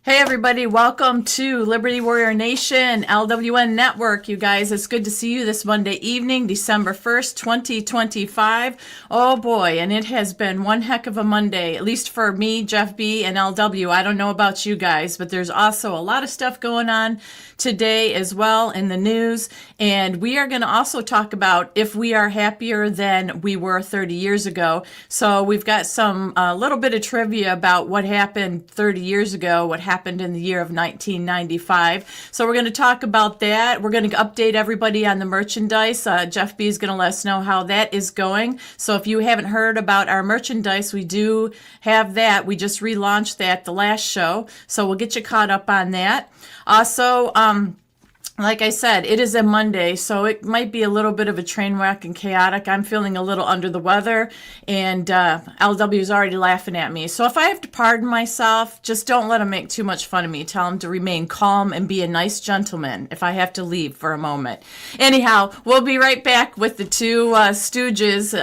Hey everybody, welcome to Liberty Warrior Nation, LWN Network. You guys, it's good to see you this Monday evening, December 1st, 2025. Oh boy, and it has been one heck of a Monday, at least for me, Jeff B, and LW. I don't know about you guys, but there's also a lot of stuff going on today as well in the news. And we are going to also talk about if we are happier than we were 30 years ago. So we've got a little bit of trivia about what happened 30 years ago, what happened in the year of 1995. So we're going to talk about that. We're going to update everybody on the merchandise. Jeff B is going to let us know how that is going. So if you haven't heard about our merchandise, we do have that. We just relaunched that the last show. So we'll get you caught up on that. Also, like I said, it is a Monday, so it might be a little bit of a train wreck and chaotic. I'm feeling a little under the weather, and LW is already laughing at me. So if I have to pardon myself, just don't let him make too much fun of me. Tell him to remain calm and be a nice gentleman if I have to leave for a moment. Anyhow, we'll be right back with the two stooges,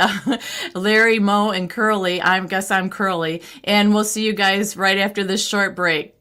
Larry, Moe, and Curly. I guess I'm Curly, and we'll see you guys right after this short break.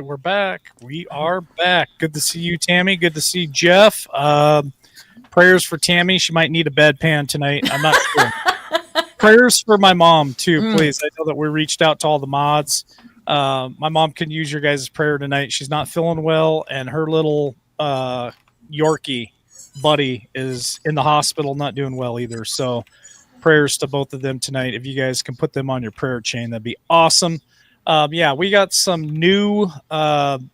We're back. We are back. Good to see you, Tammy. Good to see Jeff. Prayers for Tammy. She might need a bedpan tonight. I'm not sure. Prayers for my mom, too, please. I know that we reached out to all the mods. My mom can use your guys' prayer tonight. She's not feeling well, and her little Yorkie buddy is in the hospital, not doing well either. So prayers to both of them tonight. If you guys can put them on your prayer chain, that'd be awesome. We got some new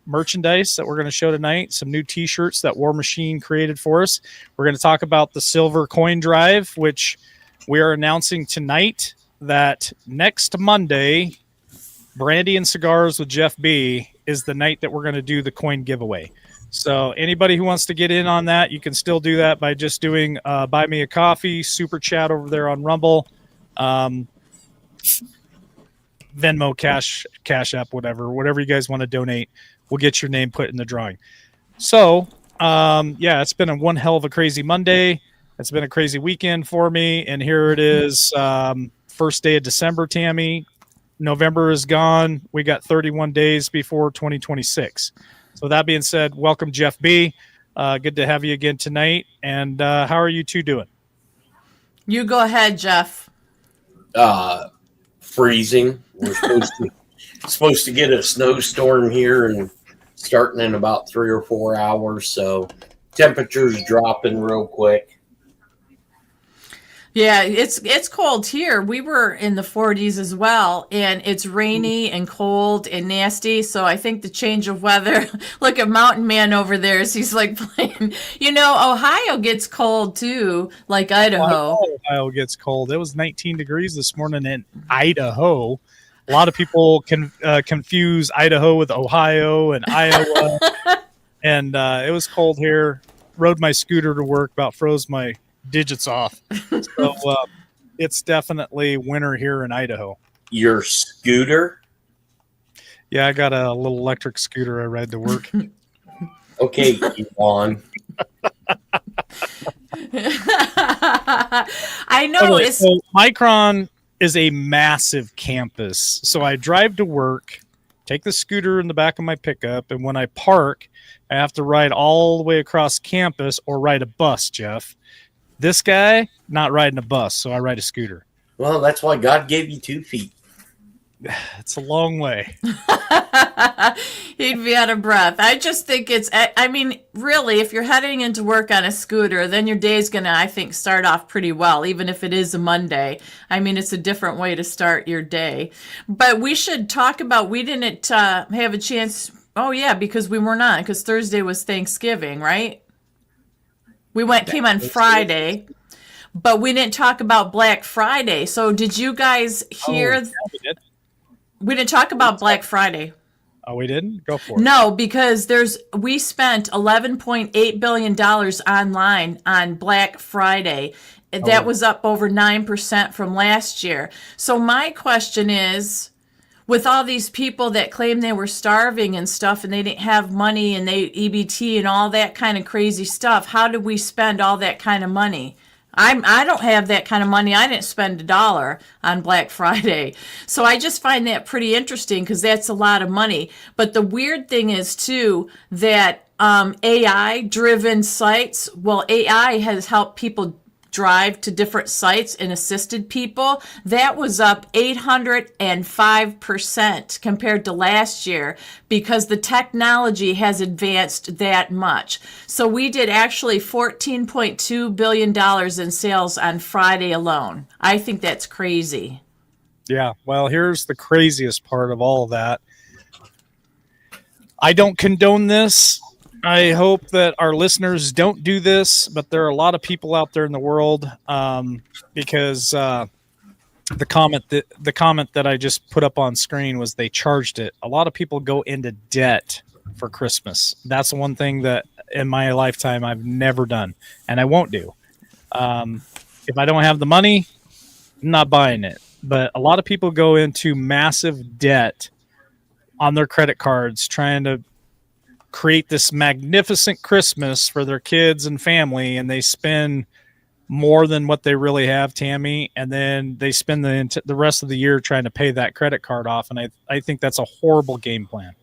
merchandise that we're going to show tonight, some new t-shirts that War Machine created for us. We're going to talk about the silver coin drive, which we are announcing tonight that next Monday, Brandy and Cigars with Jeff B is the night that we're going to do the coin giveaway. So anybody who wants to get in on that, you can still do that by just doing Buy Me a Coffee, Super Chat over there on Rumble. Venmo, Cash App, whatever you guys want to donate, we'll get your name put in the drawing. So, it's been one hell of a crazy Monday. It's been a crazy weekend for me, and here it is, first day of December, Tammy. November is gone. We got 31 days before 2026. So that being said, welcome, Jeff B. Good to have you again tonight. And how are you two doing? You go ahead, Jeff. Freezing. We're supposed to get a snowstorm here and starting in about 3 or 4 hours. So temperatures dropping real quick. Yeah, it's cold here. We were in the 40s as well, and it's rainy and cold and nasty. So I think the change of weather. Look at Mountain Man over there as he's like playing. Ohio gets cold too, like Idaho. Ohio gets cold. It was 19 degrees this morning in Idaho. A lot of people can confuse Idaho with Ohio and Iowa. And it was cold here. Rode my scooter to work, about froze my digits off. So it's definitely winter here in Idaho. Your scooter? Yeah, I got a little electric scooter I ride to work. Okay, Elon. I know. Okay, so Micron is a massive campus. So I drive to work, take the scooter in the back of my pickup, and when I park, I have to ride all the way across campus or ride a bus, Jeff. This guy, not riding a bus, so I ride a scooter. Well, that's why God gave you 2 feet. It's a long way. He'd be out of breath. I just think really, if you're heading into work on a scooter, then your day's going to, I think, start off pretty well, even if it is a Monday. I mean, it's a different way to start your day. But we should talk about, we didn't have a chance. Oh, yeah, because we were not, because Thursday was Thanksgiving, right? Came on Friday, but we didn't talk about Black Friday. So did you guys hear? We didn't talk about Black Friday. Oh, we didn't? Go for it. No, because we spent $11.8 billion online on Black Friday. That was up over 9% from last year. So my question is, with all these people that claim they were starving and stuff and they didn't have money and they EBT and all that kind of crazy stuff, how did we spend all that kind of money? I don't have that kind of money. I didn't spend $1 on Black Friday. So I just find that pretty interesting because that's a lot of money. But the weird thing is, too, that AI-driven sites, well, AI has helped people drive to different sites and assisted people. That was up 805% compared to last year because the technology has advanced that much. So we did actually $14.2 billion in sales on Friday alone. I think that's crazy. Yeah. Well, here's the craziest part of all of that. I don't condone this. I hope that our listeners don't do this, but there are a lot of people out there in the world because the comment that I just put up on screen was they charged it. A lot of people go into debt for Christmas. That's one thing that in my lifetime I've never done, and I won't do. If I don't have the money, I'm not buying it. But a lot of people go into massive debt on their credit cards trying to create this magnificent Christmas for their kids and family, and they spend more than what they really have, Tammy, and then they spend the rest of the year trying to pay that credit card off, and I think that's a horrible game plan.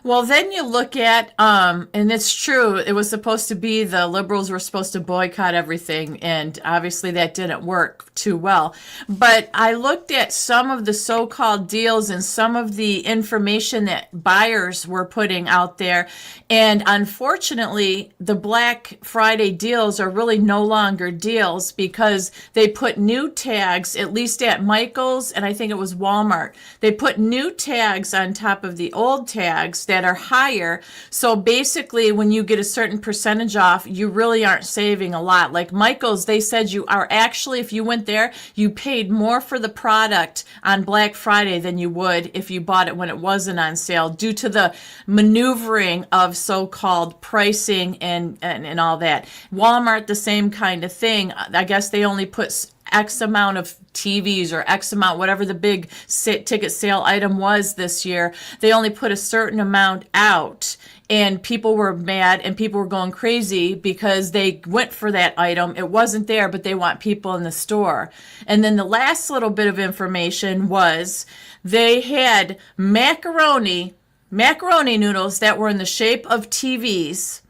Well, then you look at, and it's true, it was supposed to be the liberals were supposed to boycott everything, and obviously that didn't work too well. But I looked at some of the so-called deals and some of the information that buyers were putting out there, and unfortunately, the Black Friday deals are really no longer deals because they put new tags, at least at Michael's, and I think it was Walmart. They put new tags on top of the old tags that are higher. So basically, when you get a certain percentage off, you really aren't saving a lot. Like Michael's, they said you are actually, if you went there, you paid more for the product on Black Friday than you would if you bought it when it wasn't on sale due to the maneuvering of so-called pricing and all that. Walmart, the same kind of thing. I guess they only put X amount of TVs or X amount, whatever the big ticket sale item was this year. They only put a certain amount out, and people were mad and people were going crazy because they went for that item. It wasn't there, but they want people in the store. And then the last little bit of information was they had macaroni noodles that were in the shape of TVs.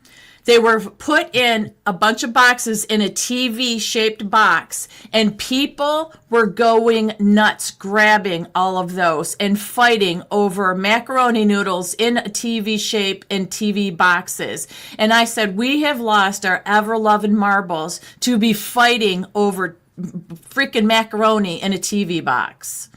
They were put in a bunch of boxes in a TV-shaped box, and people were going nuts grabbing all of those and fighting over macaroni noodles in a TV shape in TV boxes. And I said, we have lost our ever-loving marbles to be fighting over freaking macaroni in a TV box.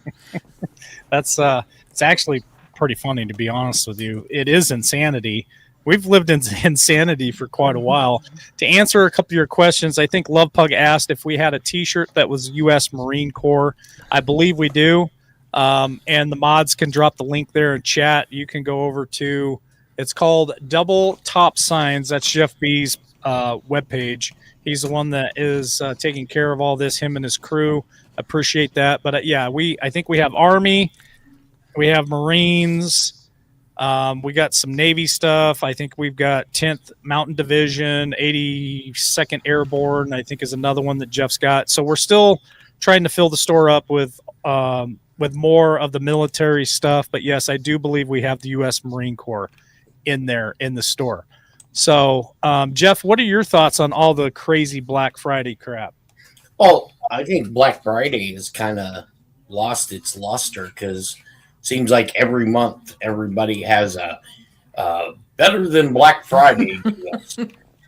That's it's actually pretty funny, to be honest with you. It is insanity. We've lived in insanity for quite a while. To answer a couple of your questions, I think Love Pug asked if we had a T-shirt that was U.S. Marine Corps. I believe we do. And the mods can drop the link there in chat. You can go over to, it's called Double Top Signs. That's Jeff B's webpage. He's the one that is taking care of all this, him and his crew. Appreciate that. But yeah, I think we have Army, we have Marines. We got some Navy stuff. I think we've got 10th Mountain Division, 82nd Airborne, I think is another one that Jeff's got. So we're still trying to fill the store up with more of the military stuff. But yes, I do believe we have the U.S. Marine Corps in there in the store. So, Jeff, what are your thoughts on all the crazy Black Friday crap? Well, I think Black Friday has kind of lost its luster because seems like every month everybody has a better than Black Friday,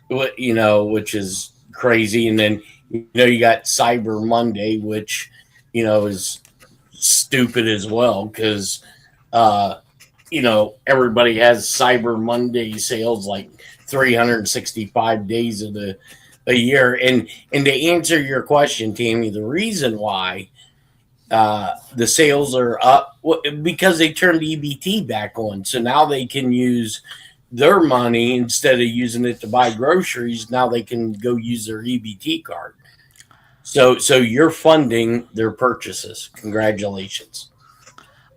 which is crazy. And then, you got Cyber Monday, which, is stupid as well because, everybody has Cyber Monday sales like 365 days of a year. And to answer your question, Tammy, the reason why the sales are up because they turned EBT back on. So now they can use their money instead of using it to buy groceries. Now they can go use their EBT card. So you're funding their purchases. Congratulations.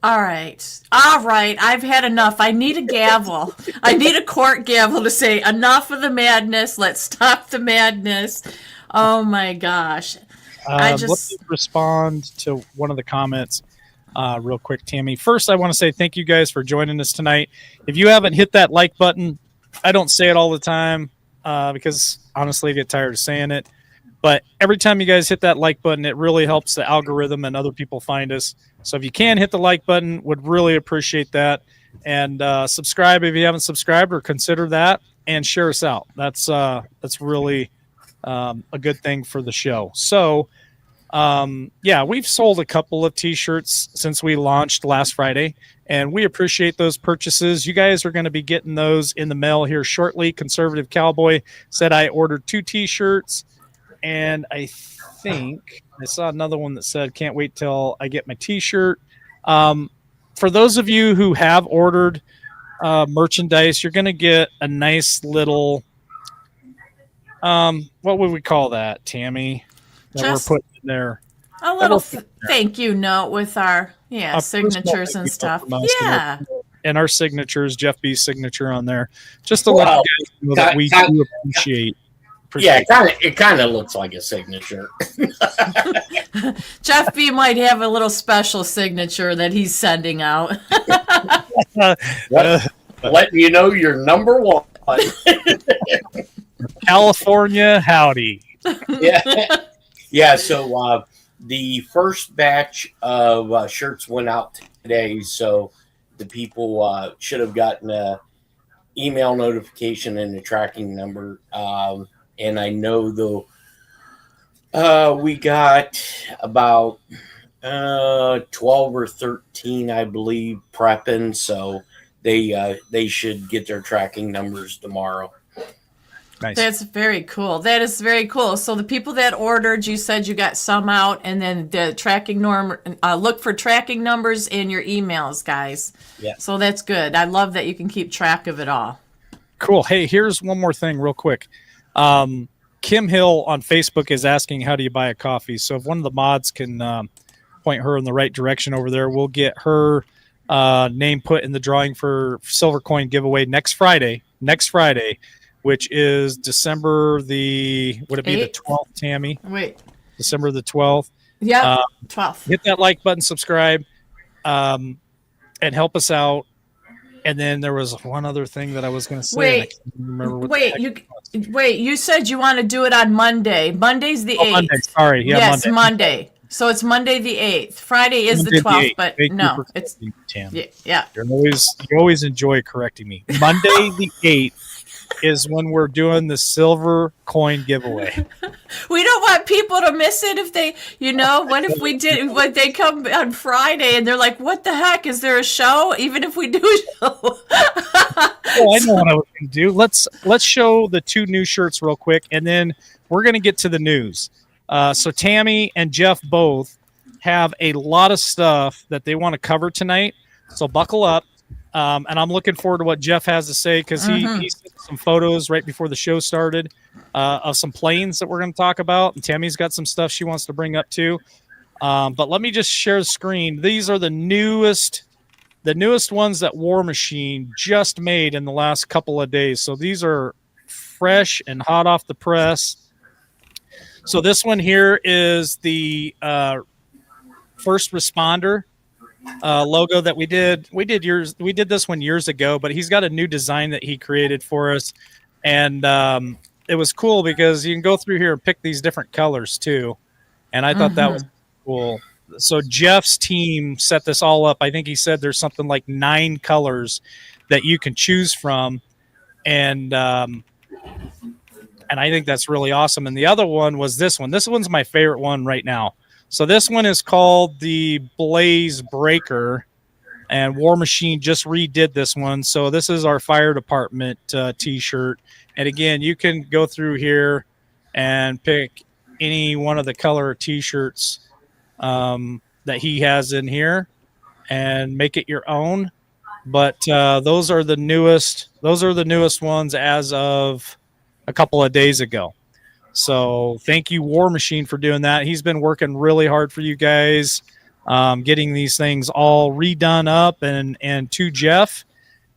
All right. All right. I've had enough. I need a gavel. I need a court gavel to say enough of the madness. Let's stop the madness. Oh my gosh. Let me respond to one of the comments real quick, Tammy. First, I want to say thank you guys for joining us tonight. If you haven't hit that like button, I don't say it all the time because honestly, I get tired of saying it. But every time you guys hit that like button, it really helps the algorithm and other people find us. So if you can hit the like button, would really appreciate that. And subscribe if you haven't subscribed, or consider that, and share us out. That's really a good thing for the show. So yeah, we've sold a couple of t-shirts since we launched last Friday, and we appreciate those purchases. You guys are going to be getting those in the mail here shortly. Conservative Cowboy said I ordered 2 t-shirts, and I think I saw another one that said can't wait till I get my t-shirt. For those of you who have ordered merchandise, you're going to get a nice little what would we call that, Tammy, that Just we're putting in there? a little thank you note with our signatures and stuff. Yeah. And our signatures, Jeff B's signature on there, just to let you guys know that we do appreciate. Yeah, it kind of looks like a signature. Jeff B might have a little special signature that he's sending out. Letting you know you're number one. California, howdy. Yeah. So the first batch of shirts went out today, so the people should have gotten a email notification and a tracking number. And I know though we got about 12 or 13, I believe, prepping, so they should get their tracking numbers tomorrow. Nice. That's very cool. That is very cool. So the people that ordered, you said you got some out, and then the tracking look for tracking numbers in your emails, guys. Yeah. So that's good. I love that you can keep track of it all. Cool. Hey, here's one more thing real quick. Kim Hill on Facebook is asking, how do you buy a coffee? So if one of the mods can point her in the right direction over there, we'll get her name put in the drawing for Silver Coin giveaway next Friday, which is December the 12th, Tammy? Wait. December the 12th. Yeah, 12th. Hit that like button, subscribe, and help us out. And then there was one other thing that I was going to say. Wait, I can't remember what you said you want to do it on Monday. Monday's the 8th. Monday, sorry. Yeah, yes, Monday. So it's Monday the 8th. Friday is the 12th, but no, it's Tam. Yeah. You always enjoy correcting me. Monday the 8th is when we're doing the silver coin giveaway. We don't want people to miss it if they, what if we did, when they come on Friday and they're like, what the heck, is there a show? Even if we do a show. Oh, I know what I was going to do. Let's show the 2 new shirts real quick, and then we're going to get to the news. So Tammy and Jeff both have a lot of stuff that they want to cover tonight. So buckle up. And I'm looking forward to what Jeff has to say, because he sent some photos right before the show started of some planes that we're going to talk about. And Tammy's got some stuff she wants to bring up too. But let me just share the screen. These are the newest ones that War Machine just made in the last couple of days. So these are fresh and hot off the press. So this one here is the first responder logo that we did this one years ago, but he's got a new design that he created for us, and it was cool because you can go through here and pick these different colors too, and I thought that was cool. So Jeff's team set this all up. I think he said there's something like 9 colors that you can choose from, and I think that's really awesome. And the other one was this one. This one's my favorite one right now. So this one is called the Blaze Breaker, and War Machine just redid this one. So this is our fire department t-shirt. And again, you can go through here and pick any one of the color t-shirts that that he has in here and make it your own. But those are the newest ones as of a couple of days ago. So thank you, War Machine, for doing that. He's been working really hard for you guys, getting these things all redone up and to Jeff.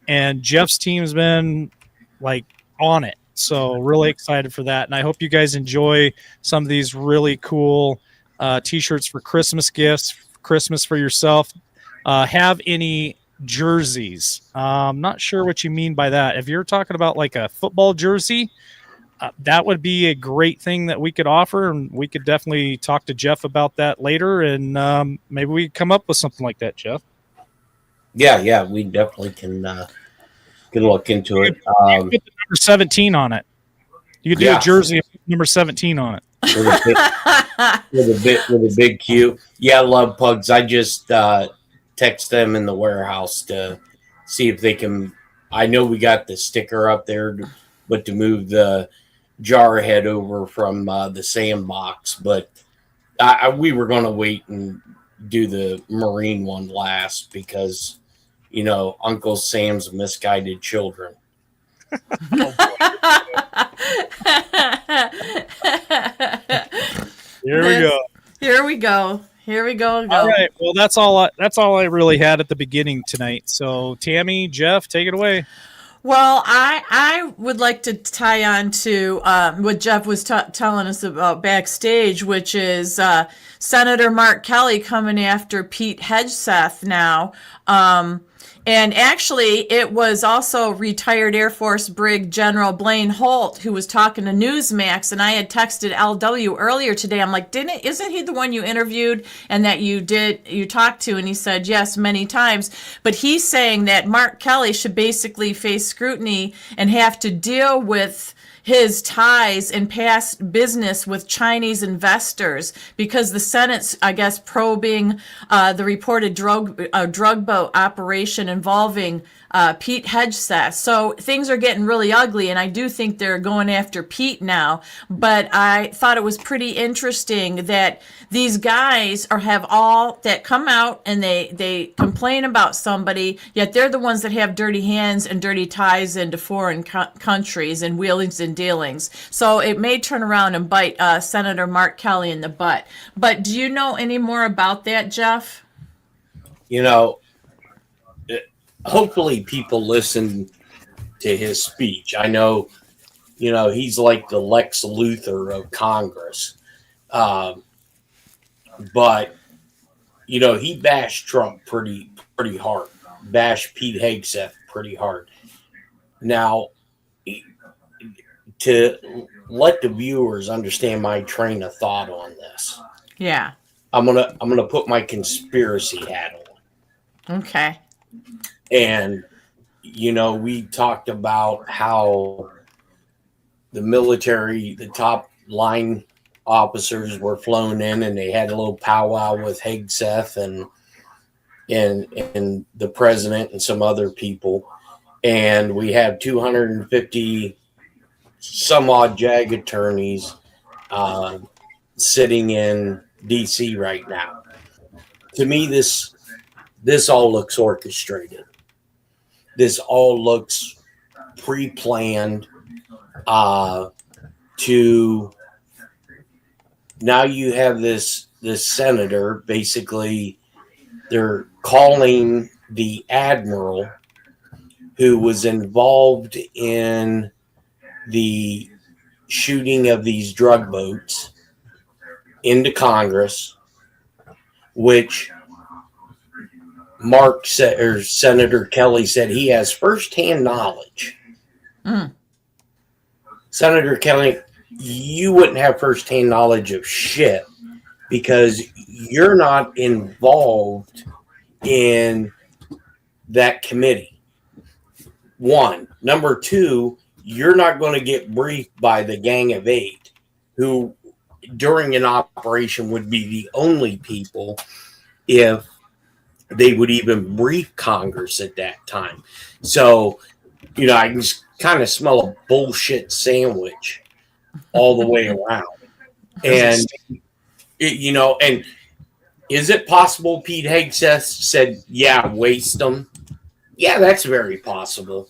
And Jeff's team's been like on it. So really excited for that. And I hope you guys enjoy some of these really cool t-shirts for Christmas gifts, Christmas for yourself. Have any jerseys? I'm not sure what you mean by that. If you're talking about like a football jersey, that would be a great thing that we could offer. And we could definitely talk to Jeff about that later. And maybe we could come up with something like that, Jeff. Yeah, we definitely can look into it. You put the number 17 on it. You could do a jersey with number 17 on it. With a big Q. Yeah, Love Pugs. I just text them in the warehouse to see if they can. I know we got the sticker up there, but to move the jar head over from the sandbox. But we were going to wait and do the Marine one last because, you know, Uncle Sam's misguided children. Here we go. All right. Well, that's all I really had at the beginning tonight. So, Tammy, Jeff, take it away. Well, I would like to tie on to what Jeff was telling us about backstage, which is Senator Mark Kelly coming after Pete Hegseth now. And actually, it was also retired Air Force Brig General Blaine Holt who was talking to Newsmax, and I had texted LW earlier today. I'm like, isn't he the one you interviewed and that you talked to? And he said, yes, many times. But he's saying that Mark Kelly should basically face scrutiny and have to deal with his ties and past business with Chinese investors because the Senate's, I guess, probing the reported drug boat operation involving Pete Hegseth. So things are getting really ugly, and I do think they're going after Pete now. But I thought it was pretty interesting that these guys have all that come out and they complain about somebody, yet they're the ones that have dirty hands and dirty ties into foreign countries and wheelings and dealings. So it may turn around and bite Senator Mark Kelly in the butt. But do you know any more about that, Jeff? You know, hopefully people listen to his speech. I know, you know, he's like the Lex Luthor of Congress. But, you know, he bashed Trump pretty hard, bashed Pete Hegseth pretty hard. Now, to let the viewers understand my train of thought on this. Yeah. I'm gonna put my conspiracy hat on. Okay. And, you know, we talked about how the military, the top line officers were flown in and they had a little powwow with Hegseth and the president and some other people. And we have 250 some odd JAG attorneys sitting in DC right now. To me, this all looks orchestrated. This all looks pre-planned to now you have this senator, basically they're calling the admiral who was involved in the shooting of these drug boats into Congress, which Mark said, or Senator Kelly said he has firsthand knowledge. Senator Kelly, you wouldn't have firsthand knowledge of shit because you're not involved in that committee. One. Number two, you're not going to get briefed by the Gang of Eight, who during an operation would be the only people if they would even brief Congress at that time. So, you know, I can just kind of smell a bullshit sandwich all the way around. And, you know, and Is it possible Pete Hegseth said, yeah, waste them? Yeah, that's very possible.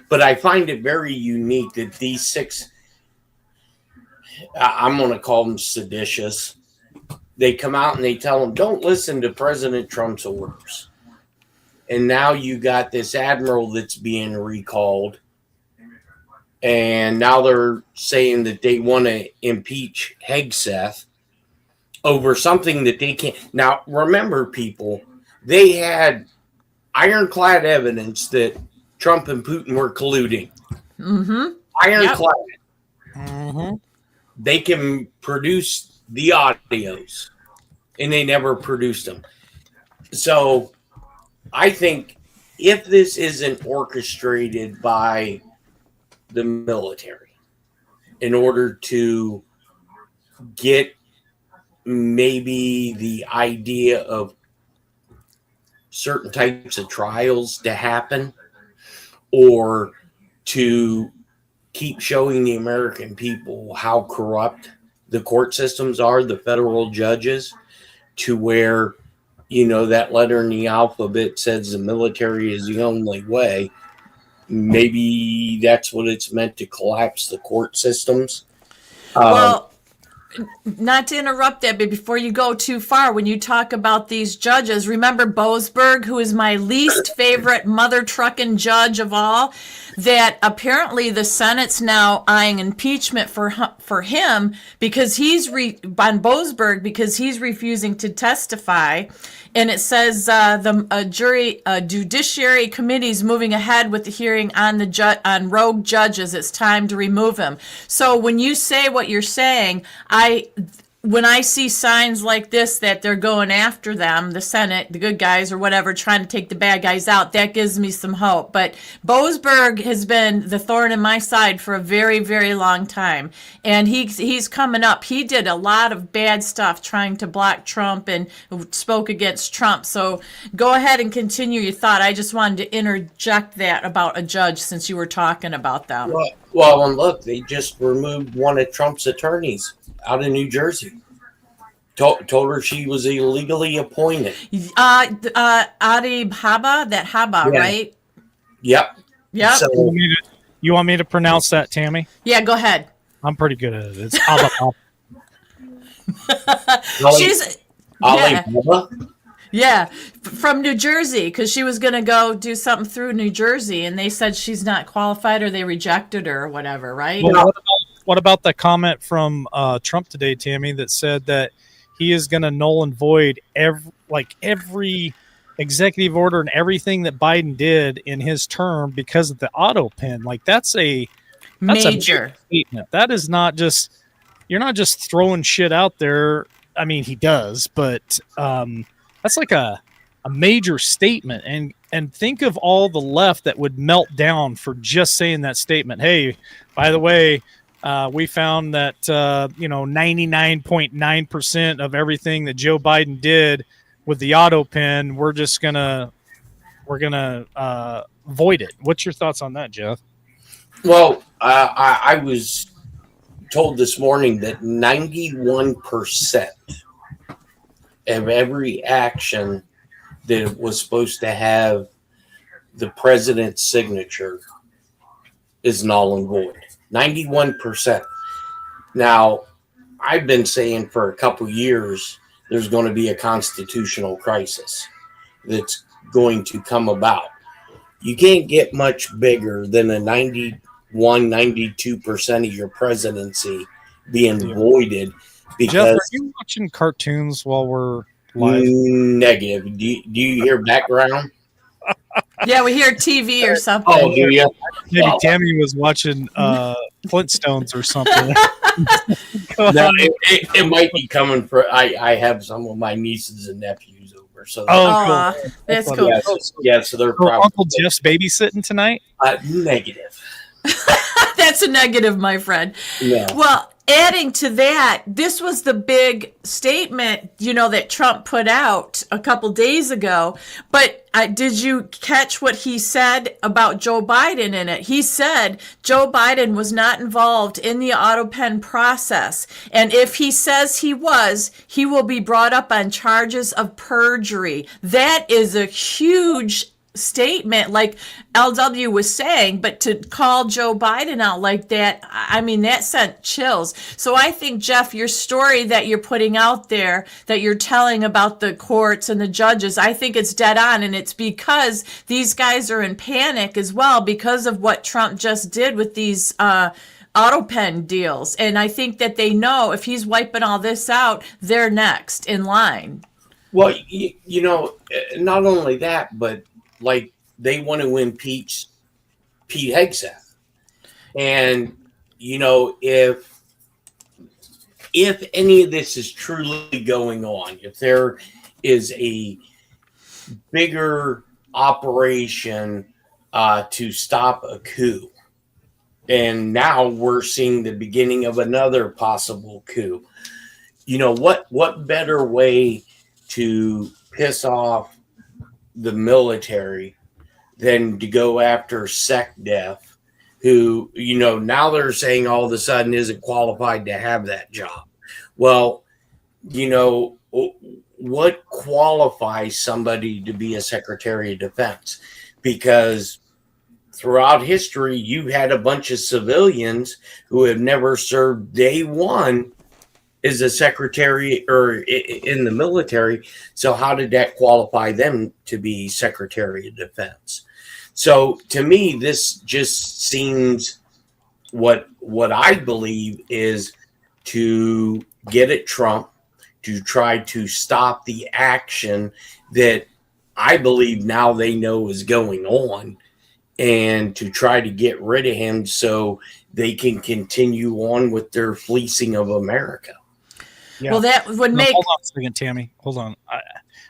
But I find it very unique that these 6, I'm going to call them seditious, they come out and they tell them, don't listen to President Trump's orders. And now you got this admiral that's being recalled. And now they're saying that they want to impeach Hegseth over something that they can't. Now, remember, people, they had ironclad evidence that Trump and Putin were colluding. Mm-hmm. Ironclad. Mm-hmm. Mm-hmm. They can produce the audios, and they never produced them. So I think if this isn't orchestrated by the military in order to get maybe the idea of certain types of trials to happen, or to keep showing the American people how corrupt the court systems are, the federal judges, to where, that letter in the alphabet says the military is the only way. Maybe that's what it's meant, to collapse the court systems. Well, not to interrupt that, but before you go too far, when you talk about these judges, remember Boasberg, who is my least favorite mother trucking judge of all, that apparently the Senate's now eyeing impeachment for him because he's on Boasberg because he's refusing to testify. And it says the judiciary committee is moving ahead with the hearing on on rogue judges. It's time to remove him. So when you say what you're saying, when I see signs like this that they're going after them, the Senate, the good guys or whatever, trying to take the bad guys out, that gives me some hope. But Boasberg has been the thorn in my side for a very, very long time. And he's coming up. He did a lot of bad stuff trying to block Trump and spoke against Trump. So go ahead and continue your thought. I just wanted to interject that about a judge since you were talking about them. Well, and look, they just removed one of Trump's attorneys out of New Jersey. Told her she was illegally appointed. Adi Haba, right? Yep. So, you want me to pronounce that, Tammy? Yeah, go ahead. I'm pretty good at it. It's Haba. She's from New Jersey, because she was going to go do something through New Jersey, and they said she's not qualified or they rejected her or whatever, right? Well, what about the comment from Trump today, Tammy, that said that he is going to null and void every executive order and everything that Biden did in his term because of the auto pen? That's a major statement. That is not just, you're not just throwing shit out there. I mean, he does, but that's like a major statement. And think of all the left that would melt down for just saying that statement. Hey, by the way, we found that 99.9% of everything that Joe Biden did with the auto pen, we're gonna void it. What's your thoughts on that, Jeff? Well, I was told this morning that 91% of every action that was supposed to have the president's signature is null and void. 91%. Now, I've been saying for a couple years there's going to be a constitutional crisis that's going to come about. You can't get much bigger than a 92% of your presidency being voided. Because Jeff, are you watching cartoons while we're live? Negative. Do you hear background? Yeah, we hear TV or something. Oh, do you? Maybe Tammy was watching Flintstones or something. No, it might be coming for. I have some of my nieces and nephews over, so cool. That's cool. So they're probably Uncle Jeff's babysitting tonight. Negative. That's a negative, my friend. Yeah. Well, adding to that, this was the big statement, that Trump put out a couple days ago. But did you catch what he said about Joe Biden in it? He said Joe Biden was not involved in the AutoPen process. And if he says he was, he will be brought up on charges of perjury. That is a huge statement, like LW was saying, but to call Joe Biden out like that, I mean, that sent chills. So I think, Jeff, your story that you're putting out there, that you're telling about the courts and the judges, I think it's dead on. And it's because these guys are in panic as well because of what Trump just did with these AutoPen deals. And I think that they know if he's wiping all this out, they're next in line. Well, not only that, but like they want to impeach Pete Hegseth. And, if any of this is truly going on, if there is a bigger operation to stop a coup, and now we're seeing the beginning of another possible coup, what better way to piss off the military than to go after SecDef, who, now they're saying all of a sudden isn't qualified to have that job. Well, what qualifies somebody to be a Secretary of Defense? Because throughout history, you had a bunch of civilians who have never served day one as a secretary or in the military. So how did that qualify them to be Secretary of Defense? So to me, this just seems what I believe is to get at Trump, to try to stop the action that I believe now they know is going on, and to try to get rid of him so they can continue on with their fleecing of America. Yeah. Well, that would make. Hold on a second, Tammy. Hold on.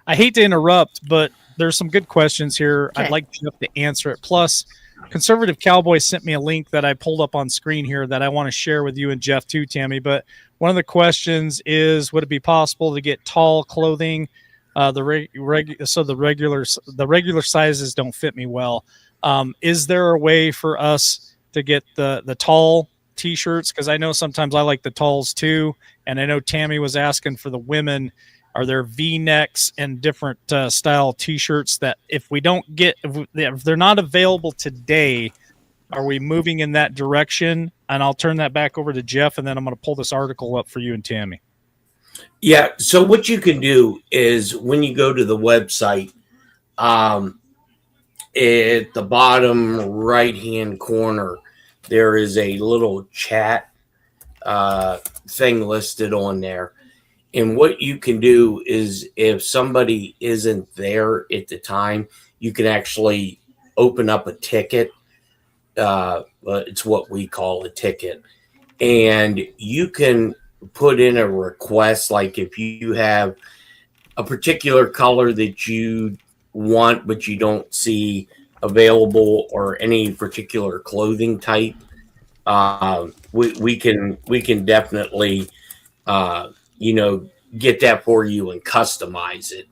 I hate to interrupt, but there's some good questions here. Okay. I'd like Jeff to answer it. Plus, Conservative Cowboy sent me a link that I pulled up on screen here that I want to share with you and Jeff too, Tammy. But one of the questions is, would it be possible to get tall clothing? The regular sizes don't fit me well. Is there a way for us to get the tall T-shirts? Because I know sometimes I like the talls too, and I know Tammy was asking for the women. Are there V-necks and different style T-shirts that if they're not available today, are we moving in that direction? And I'll turn that back over to Jeff, and then I'm going to pull this article up for you and Tammy. Yeah. So what you can do is when you go to the website, at the bottom right-hand corner, there is a little chat thing listed on there. And what you can do is if somebody isn't there at the time, you can actually open up a ticket. It's what we call a ticket. And you can put in a request, like if you have a particular color that you want, but you don't see available, or any particular clothing type, we can definitely, get that for you and customize it.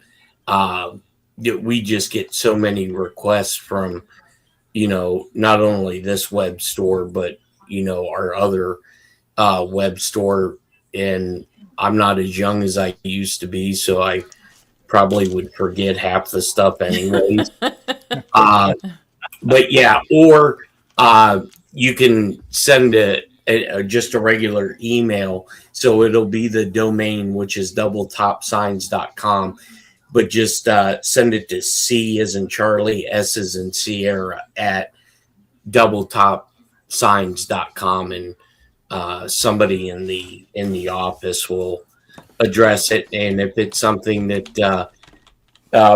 We just get so many requests from, not only this web store, but, our other web store. And I'm not as young as I used to be, so I probably would forget half the stuff anyways. But yeah, or you can send just a regular email. So it'll be the domain, which is doubletopsigns.com. But just send it to C as in Charlie, S as in Sierra at doubletopsigns.com. And somebody in the office will address it. And if it's something that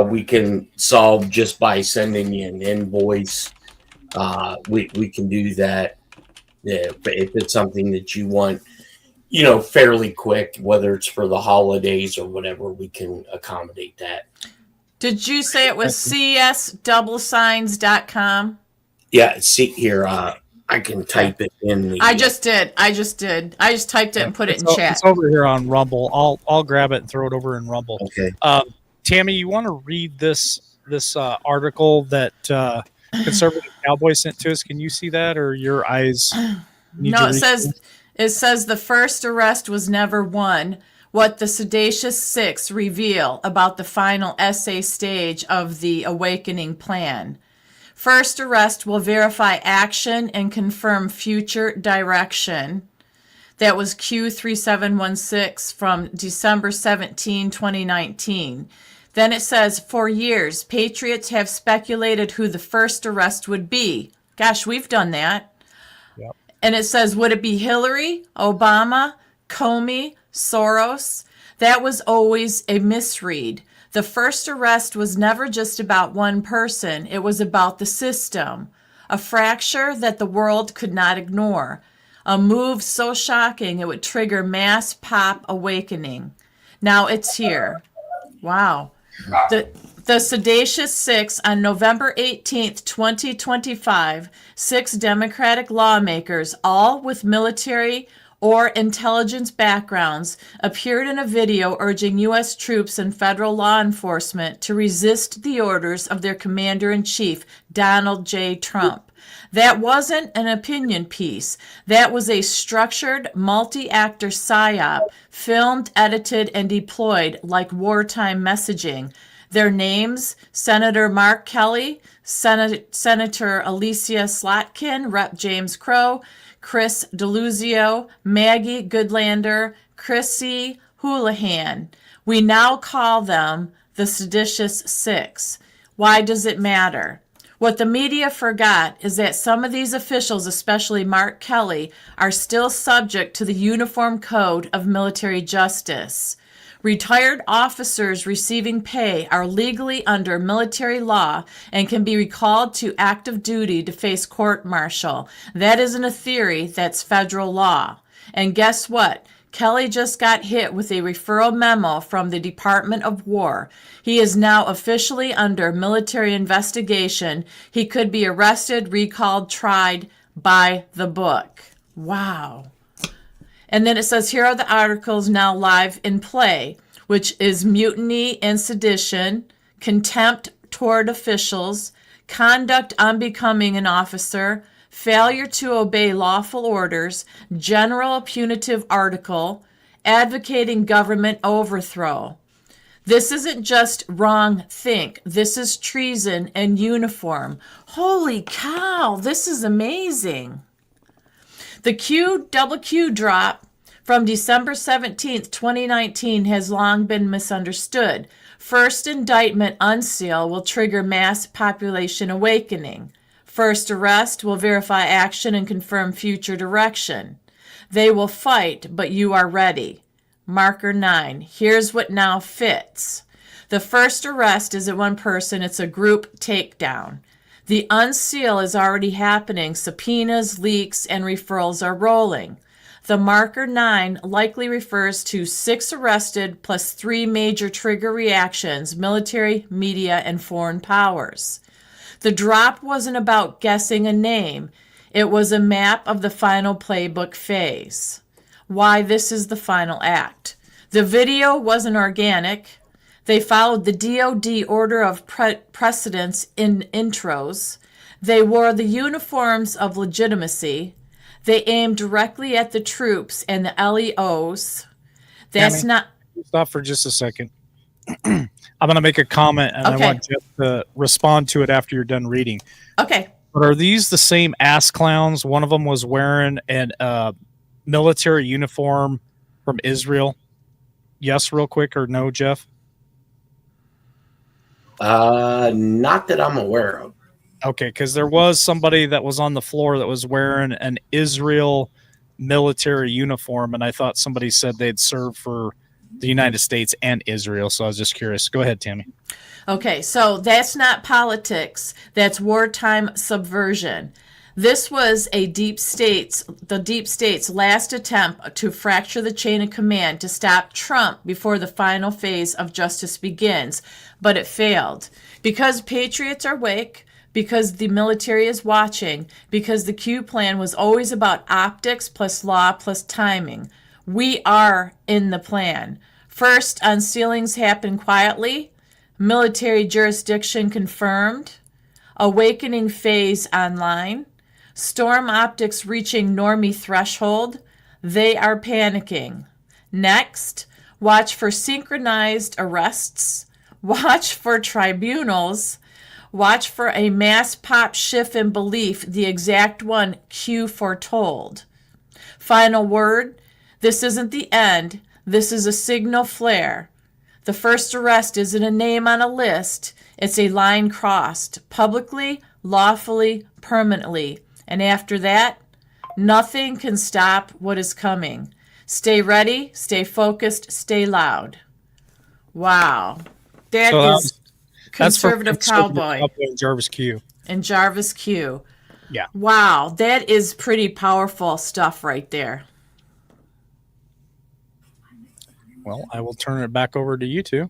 we can solve just by sending you an invoice, we can do that. If it's something that you want, fairly quick, whether it's for the holidays or whatever, we can accommodate that. Did you say it was csdoublesigns.com? Yeah, see here. I can type it in the. I just did. I just typed it and put it in chat. It's over here on Rumble. I'll grab it and throw it over in Rumble. Okay. Tammy, you want to read this article that Conservative Cowboy sent to us? Can you see that, or your eyes? No, it says the first arrest was never won. What the Sedacious Six reveal about the final essay stage of the awakening plan. First arrest will verify action and confirm future direction. That was Q3716 from December 17, 2019. Then it says, for years, patriots have speculated who the first arrest would be. Gosh, we've done that. Yep. And it says, would it be Hillary, Obama, Comey, Soros? That was always a misread. The first arrest was never just about one person. It was about the system, a fracture that the world could not ignore, a move so shocking it would trigger mass pop awakening. Now it's here. Wow. The Sedacious Six on November 18th, 2025, 6 Democratic lawmakers, all with military or intelligence backgrounds, appeared in a video urging U.S. troops and federal law enforcement to resist the orders of their commander-in-chief, Donald J. Trump. That wasn't an opinion piece. That was a structured, multi-actor psyop, filmed, edited, and deployed like wartime messaging. Their names, Senator Mark Kelly, Senator Alicia Slotkin, Rep. James Crow, Chris Deluzio, Maggie Goodlander, Chrissy Houlihan. We now call them the Seditious Six. Why does it matter? What the media forgot is that some of these officials, especially Mark Kelly, are still subject to the Uniform Code of Military Justice. Retired officers receiving pay are legally under military law and can be recalled to active duty to face court-martial. That isn't a theory, that's federal law. And guess what? Kelly just got hit with a referral memo from the Department of War. He is now officially under military investigation. He could be arrested, recalled, tried by the book. Wow. And then it says, here are the articles now live in play, which is mutiny and sedition, contempt toward officials, conduct unbecoming an officer, failure to obey lawful orders, general punitive article, advocating government overthrow. This isn't just wrong think. This is treason and uniform. Holy cow, this is amazing. The double Q drop from December 17th, 2019 has long been misunderstood. First indictment unseal will trigger mass population awakening. First arrest will verify action and confirm future direction. They will fight, but you are ready. Marker 9. Here's what now fits. The first arrest isn't one person, it's a group takedown. The unseal is already happening. Subpoenas, leaks, and referrals are rolling. The marker 9 likely refers to 6 arrested plus 3 major trigger reactions, military, media, and foreign powers. The drop wasn't about guessing a name. It was a map of the final playbook phase. Why this is the final act. The video wasn't organic. They followed the DoD order of precedence in intros. They wore the uniforms of legitimacy. They aimed directly at the troops and the LEOs. That's Tammy, not... Stop for just a second. I'm going to make a comment, and Okay. I want Jeff to respond to it after you're done reading. Okay. But are these the same ass clowns? One of them was wearing an military uniform from Israel. Yes, real quick, or no, Jeff? Not that I'm aware of. Okay, because there was somebody that was on the floor that was wearing an Israel military uniform, and I thought somebody said they'd served for the United States and Israel, so I was just curious. Go ahead, Tammy. Okay, so that's not politics. That's wartime subversion. This was the deep state's last attempt to fracture the chain of command to stop Trump before the final phase of justice begins, but it failed. Because patriots are awake, because the military is watching, because the Q plan was always about optics plus law plus timing. We are in the plan. First, unsealings happen quietly. Military jurisdiction confirmed. Awakening phase online. Storm optics reaching normie threshold. They are panicking. Next, watch for synchronized arrests. Watch for tribunals. Watch for a mass pop shift in belief, the exact one Q foretold. Final word, this isn't the end. This is a signal flare. The first arrest isn't a name on a list. It's a line crossed, publicly, lawfully, permanently. And after that, nothing can stop what is coming. Stay ready, stay focused, stay loud. Wow. That is conservative cowboy and Jarvis Q. and Jarvis Q. Yeah. Wow, that is pretty powerful stuff right there. Well, I will turn it back over to you two.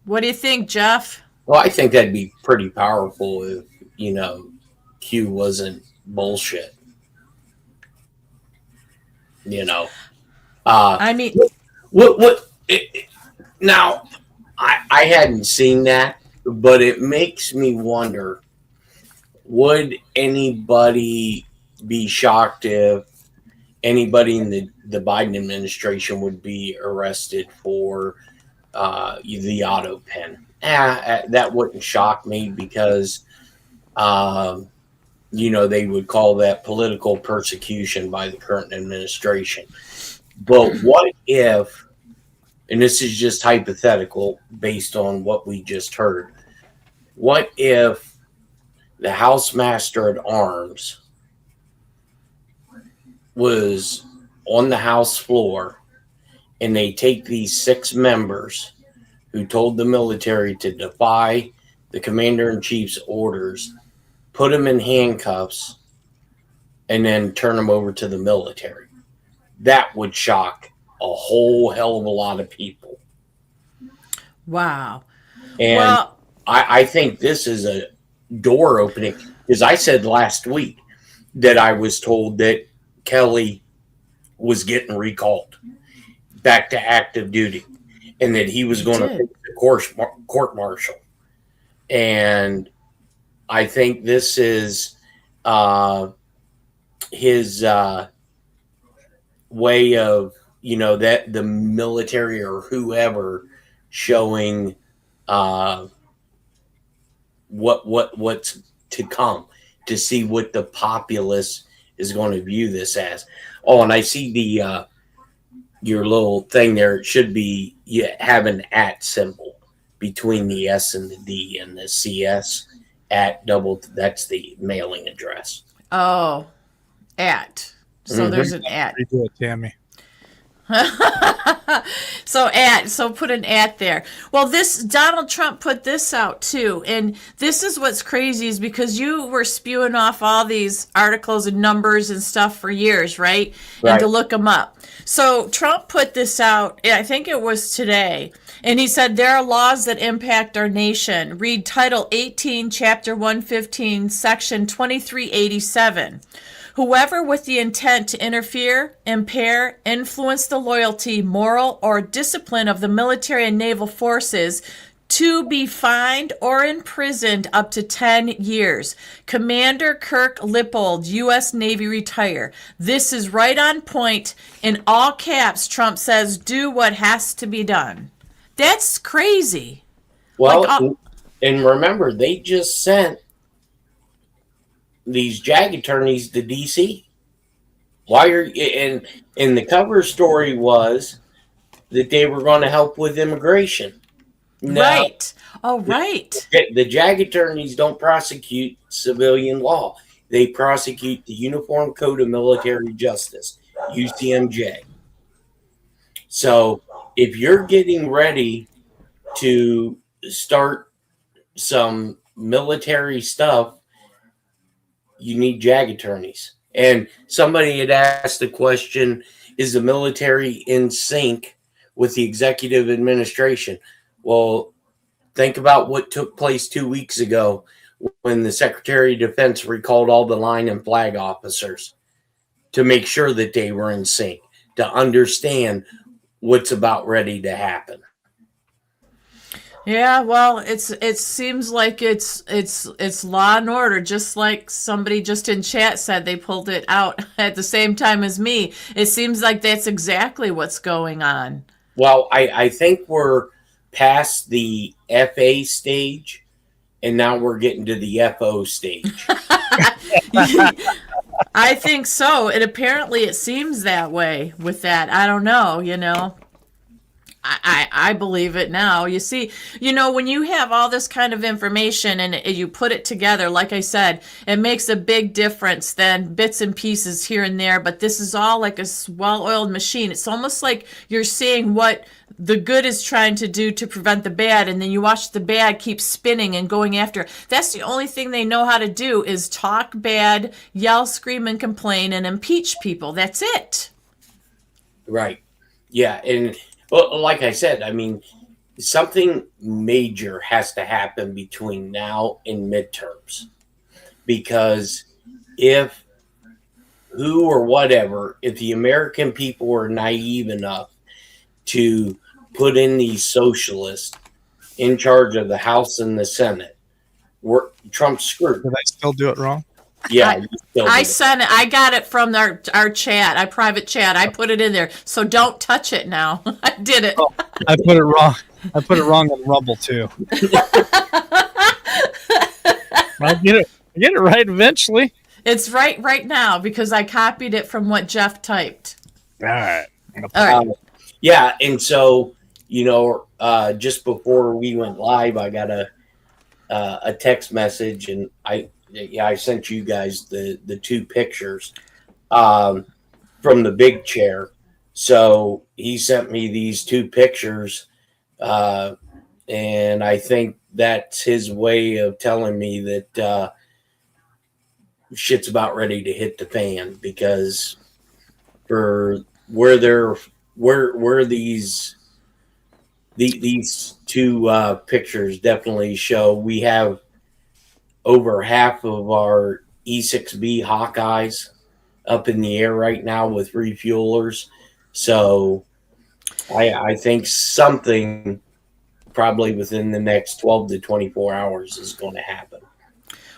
What do you think, Jeff? Well, I think that'd be pretty powerful if, Q wasn't bullshit. I mean, now, I hadn't seen that, but it makes me wonder, would anybody be shocked if anybody in the Biden administration would be arrested for the auto pen? That wouldn't shock me because, they would call that political persecution by the current administration. But what if, and this is just hypothetical based on what we just heard, what if the House Master at Arms was on the House floor and they take these 6 members who told the military to defy the Commander-in-Chief's orders, put them in handcuffs, and then turn them over to the military? That would shock a whole hell of a lot of people. wow. And Well, I think this is a door opening, because I said last week that I was told that Kelly was getting recalled back to active duty and that he was going to take the court martial. And I think this is his way of, that the military or whoever showing what's to come, to see what the populace is going to view this as. Oh, and I see the your little thing there. It should be, you have an @ symbol between the S and the D, and the CS @ double. That's the mailing address. oh, at. So there's an at. Redo it, Tammy. So put an at there. Well, this Donald Trump put this out too, and this is what's crazy is because you were spewing off all these articles and numbers and stuff for years, right? And to look them up. So Trump put this out, I think it was today, and he said there are laws that impact our nation. Read Title 18, Chapter 115, Section 2387. Whoever with the intent to interfere, impair, influence the loyalty, moral, or discipline of the military and naval forces to be fined or imprisoned up to 10 years. Commander Kirk Lippold, U.S. Navy retire. This is right on point. In all caps, Trump says, do what has to be done. That's crazy. Well, and remember, they just sent these JAG attorneys to DC. Why are and the cover story was that they were going to help with immigration. Now, right. Oh, right. The JAG attorneys don't prosecute civilian law. They prosecute the Uniform Code of Military Justice, UCMJ. So if you're getting ready to start some military stuff, you need JAG attorneys. And somebody had asked the question, is the military in sync with the executive administration? Well, think about what took place 2 weeks ago when the Secretary of Defense recalled all the line and flag officers to make sure that they were in sync, to understand what's about ready to happen. Yeah, well, it seems like it's law and order, just like somebody just in chat said they pulled it out at the same time as me. It seems like that's exactly what's going on. Well, I think we're past the FA stage, and now we're getting to the FO stage. I think so. And apparently it seems that way with that. I don't know, I believe it now. You see, when you have all this kind of information and you put it together, like I said, it makes a big difference than bits and pieces here and there. But this is all like a well-oiled machine. It's almost like you're seeing what the good is trying to do to prevent the bad, and then you watch the bad keep spinning and going after. That's the only thing they know how to do is talk bad, yell, scream, and complain, and impeach people. That's it. Right. Yeah, and well, like I said, I mean, something major has to happen between now and midterms, because if the American people are naive enough to put in these socialists in charge of the House and the Senate, Trump's screwed. Did I still do it wrong? Yeah, I sent it. I got it from our chat, our private chat. I put it in there, so don't touch it now. I did it. Oh, I put it wrong. I put it wrong on Rumble too. I get it right eventually. It's right now because I copied it from what Jeff typed. All right. Yeah, and so just before we went live, I got a text message, and I sent you guys the two pictures from the big chair. So he sent me these two pictures, and I think that's his way of telling me that shit's about ready to hit the fan, because for where these two pictures definitely show, we have over half of our E6B Hawkeyes up in the air right now with refuelers. So I think something probably within the next 12 to 24 hours is going to happen.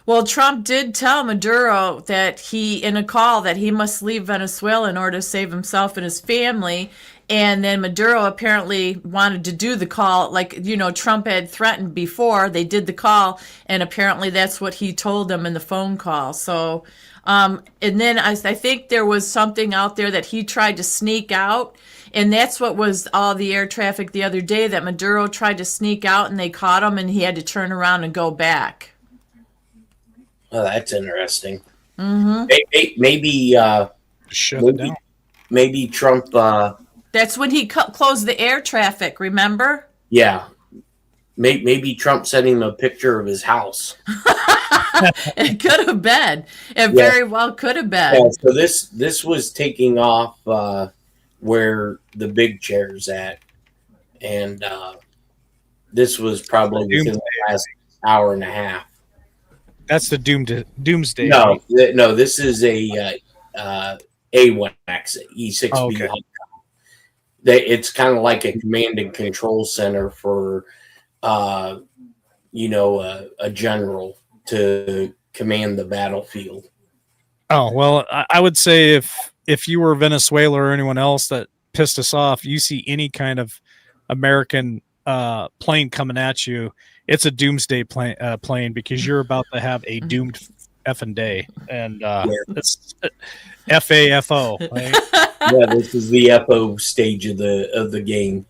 Well, Trump did tell Maduro that in a call that he must leave Venezuela in order to save himself and his family. And then Maduro apparently wanted to do the call, like, Trump had threatened before. They did the call, and apparently that's what he told them in the phone call. So, and then I think there was something out there that he tried to sneak out, and that's what was all the air traffic the other day, that Maduro tried to sneak out, and they caught him, and he had to turn around and go back. Oh, that's interesting. Mm-hmm. Maybe Trump. That's when he closed the air traffic. Remember? Yeah. Maybe Trump sent him a picture of his house. It could have been. It very well could have been. Yeah, so this was taking off where the big chair's at, and this was probably within the last hour and a half. That's the doomsday. No, this is a A1X E6B. Oh, okay. It's kind of like a command and control center for, a general to command the battlefield. Oh, well, I would say if you were Venezuela or anyone else that pissed us off, you see any kind of American plane coming at you, it's a doomsday plane, because you're about to have a doomed effing day. And it's FAFO. Right? Yeah, this is the FO stage of the game.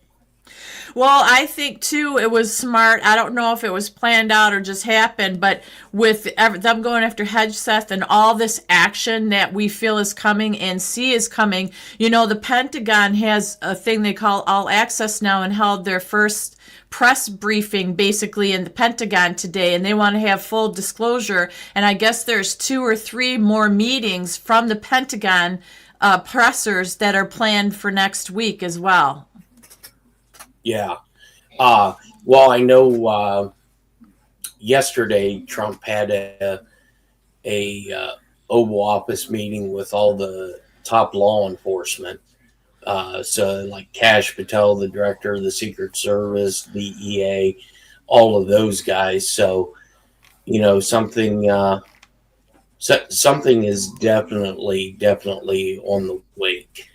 Well, I think, too, it was smart. I don't know if it was planned out or just happened, but with them going after Hegseth and all this action that we feel is coming and see is coming, the Pentagon has a thing they call All Access now, and held their first press briefing basically in the Pentagon today, and they want to have full disclosure. And I guess there's 2 or 3 more meetings from the Pentagon pressers that are planned for next week as well. Yeah. Well, I know yesterday Trump had a Oval Office meeting with all the top law enforcement. So like Kash Patel, the director of the Secret Service, DEA, all of those guys. So, something is definitely on the wake.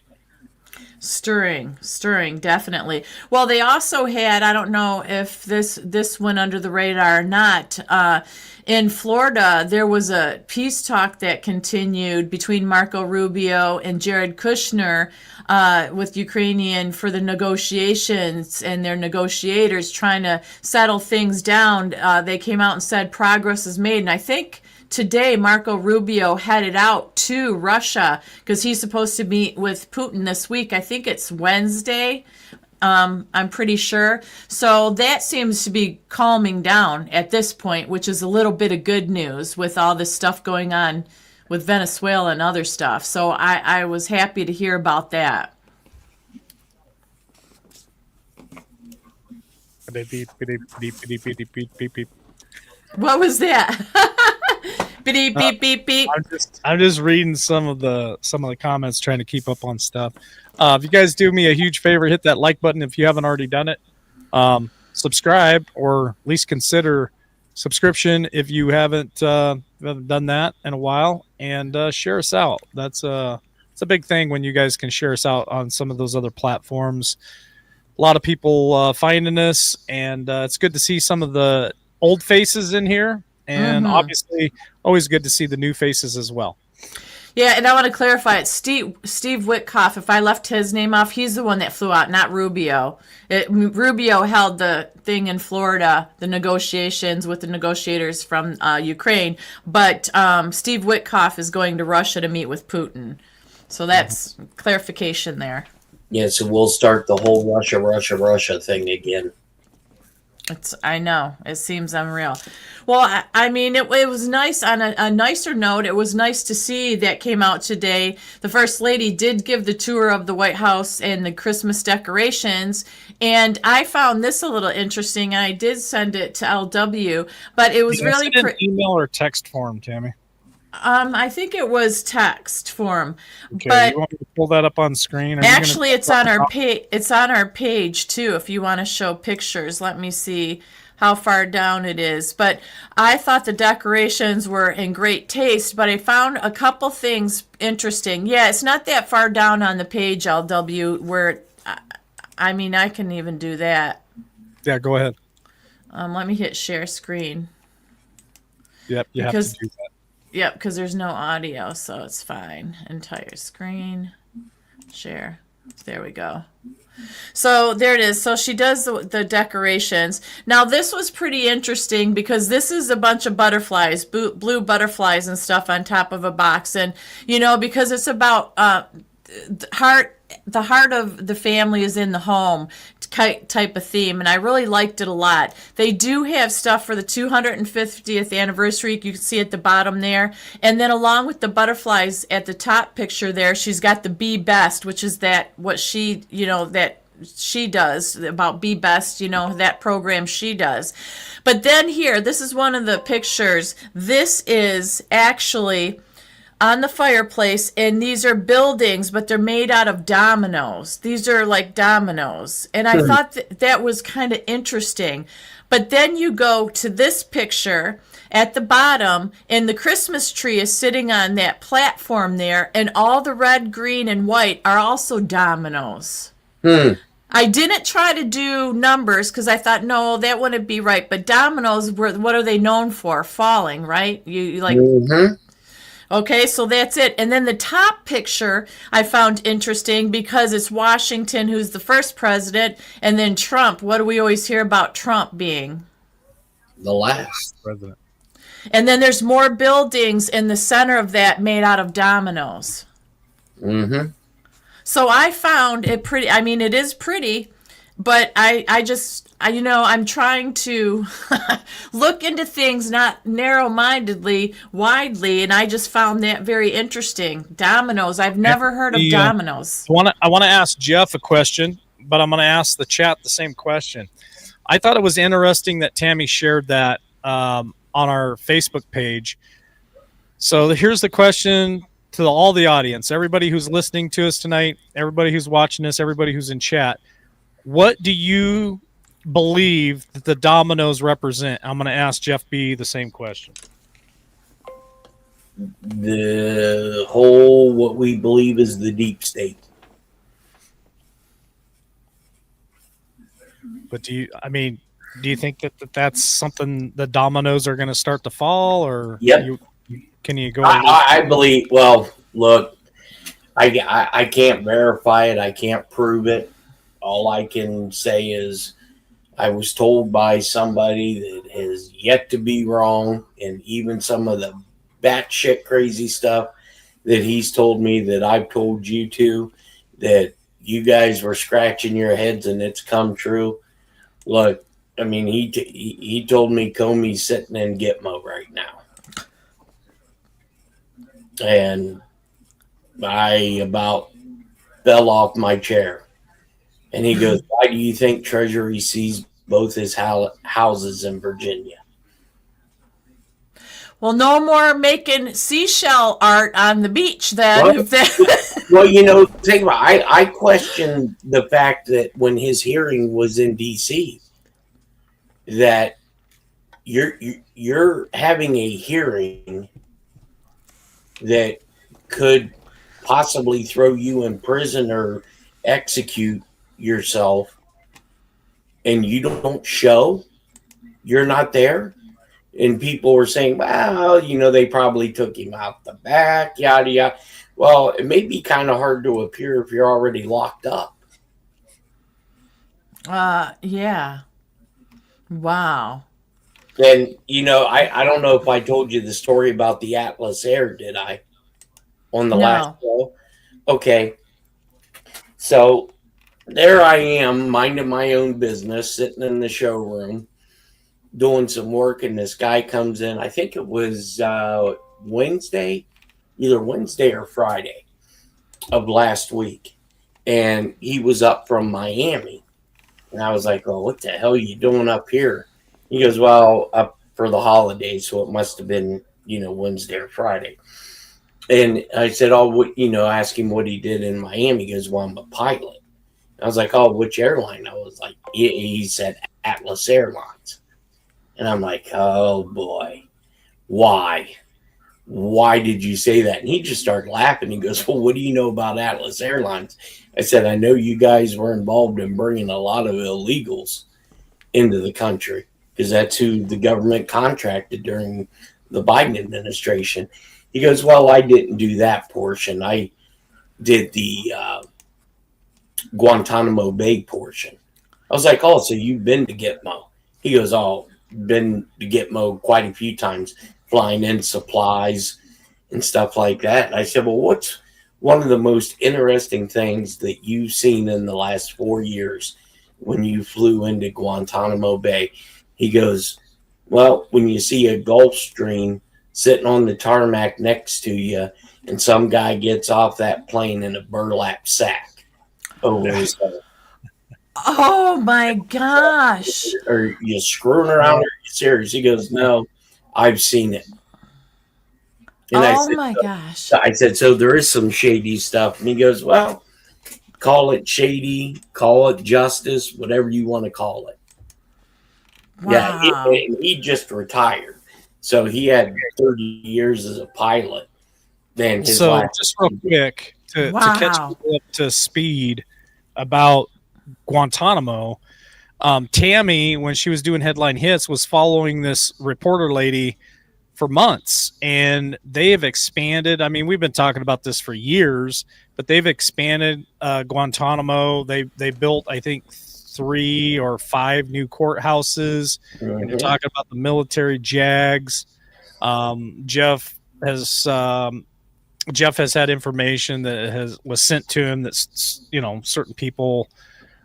Stirring, definitely. Well, they also had, I don't know if this went under the radar or not, in Florida, there was a peace talk that continued between Marco Rubio and Jared Kushner with Ukrainian for the negotiations and their negotiators trying to settle things down. They came out and said progress is made. And I think today Marco Rubio headed out to Russia because he's supposed to meet with Putin this week. I think it's Wednesday. I'm pretty sure. So that seems to be calming down at this point, which is a little bit of good news with all this stuff going on with Venezuela and other stuff. So I was happy to hear about that. What was that? Beep, beep, beep, beep. I'm just reading some of the comments, trying to keep up on stuff. If you guys do me a huge favor, hit that like button if you haven't already done it. Subscribe, or at least consider subscription if you haven't done that in a while, and share us out. It's a big thing when you guys can share us out on some of those other platforms. A lot of people finding us, and it's good to see some of the old faces in here, and obviously always good to see the new faces as well. Yeah, and I want to clarify it. Steve Witkoff, if I left his name off, he's the one that flew out, not Rubio. Rubio held the thing in Florida, the negotiations with the negotiators from Ukraine, but Steve Witkoff is going to Russia to meet with Putin. So that's clarification there. Yeah, so we'll start the whole Russia thing again. I know. It seems unreal. Well, I mean, it was nice. On a nicer note, it was nice to see that came out today. The First Lady did give the tour of the White House and the Christmas decorations, and I found this a little interesting. I did send it to LW, but it was really email or text form, Tammy. I think it was text form. Okay, but you want me to pull that up on screen? Actually, it's on our page. It's on our page too. If you want to show pictures, let me see how far down it is. But I thought the decorations were in great taste. But I found a couple things interesting. Yeah, it's not that far down on the page, LW. Where, I mean, I can even do that. Yeah, go ahead. Let me hit share screen. Yep, you have to do that. Yep, because there's no audio, so it's fine. Entire screen, share. There we go. So there it is. So she does the decorations. Now this was pretty interesting because this is a bunch of butterflies, blue butterflies and stuff on top of a box. And, because it's about the heart of the family is in the home type of theme, and I really liked it a lot. They do have stuff for the 250th anniversary. You can see at the bottom there, and then along with the butterflies at the top picture there, she's got the Be Best, which is what she does about Be Best, that program she does. But then here, this is one of the pictures. This is actually on the fireplace, and these are buildings, but they're made out of dominoes. These are like dominoes, and I thought that was kind of interesting. But then you go to this picture at the bottom, and the Christmas tree is sitting on that platform there, and all the red, green, and white are also dominoes. I didn't try to do numbers because I thought, no, that wouldn't be right. But dominoes, what are they known for? Falling, right? You like... Okay, so that's it. And then the top picture I found interesting because it's Washington, who's the first president, and then Trump. What do we always hear about Trump being? The last president. And then there's more buildings in the center of that made out of dominoes. So I found it pretty. I mean, it is pretty, but I'm trying to look into things not narrow-mindedly, widely, and I just found that very interesting. Dominoes. I've never heard of dominoes. I want to ask Jeff a question, but I'm going to ask the chat the same question. I thought it was interesting that Tammy shared that on our Facebook page. So here's the question to all the audience, everybody who's listening to us tonight, everybody who's watching us, everybody who's in chat. What do you believe that the dominoes represent? I'm going to ask Jeff B. the same question. The whole, what we believe is the deep state. But do you think that that's something the dominoes are going to start to fall, or Yep. can you go? I believe. Well, look, I can't verify it. I can't prove it. All I can say is I was told by somebody that has yet to be wrong, and even some of the batshit crazy stuff that he's told me that I've told you to, that you guys were scratching your heads and it's come true. Look, I mean, he told me Comey's sitting in Gitmo right now. And I about fell off my chair. And he goes, why do you think Treasury sees both his houses in Virginia? Well, no more making seashell art on the beach then. Well, think about it. I question the fact that when his hearing was in D.C., that you're having a hearing that could possibly throw you in prison or execute yourself, and you don't show, you're not there. And people were saying, well, they probably took him out the back, yada, yada. Well, it may be kind of hard to appear if you're already locked up. Yeah. Wow. And, I don't know if I told you the story about the Atlas Air, did I? On the last show? Okay. So there I am, minding my own business, sitting in the showroom, doing some work, and this guy comes in. I think it was Wednesday, either Wednesday or Friday of last week. And he was up from Miami. And I was like, oh, what the hell are you doing up here? He goes, well, up for the holidays, so it must have been, Wednesday or Friday. And I said, ask him what he did in Miami. He goes, well, I'm a pilot. I was like, oh, which airline? I was like, he said Atlas Airlines. And I'm like, oh, boy, why? Why did you say that? And he just started laughing. He goes, well, what do you know about Atlas Airlines? I said, I know you guys were involved in bringing a lot of illegals into the country because that's who the government contracted during the Biden administration. He goes, well, I didn't do that portion. I did the Guantanamo Bay portion. I was like, oh, so you've been to Gitmo? He goes, oh, been to Gitmo quite a few times, flying in supplies and stuff like that. And I said, well, what's one of the most interesting things that you've seen in the last 4 years when you flew into Guantanamo Bay? He goes, well, when you see a Gulfstream sitting on the tarmac next to you and some guy gets off that plane in a burlap sack over his head. Oh my gosh. Are you screwing around? Or are you serious? He goes, no, I've seen it. And gosh. I said, so there is some shady stuff. And he goes, well, call it shady, call it justice, whatever you want to call it. Wow. Yeah, he just retired. So he had 30 years as a pilot. Then his just real quick to catch people up to speed about Guantanamo, Tammy, when she was doing headline hits, was following this reporter lady for months, and they have expanded. I mean, we've been talking about this for years, but they've expanded Guantanamo. They built, I think, 3 or 5 new courthouses. Mm-hmm. And they're talking about the military JAGs. Jeff has had information that was sent to him that certain people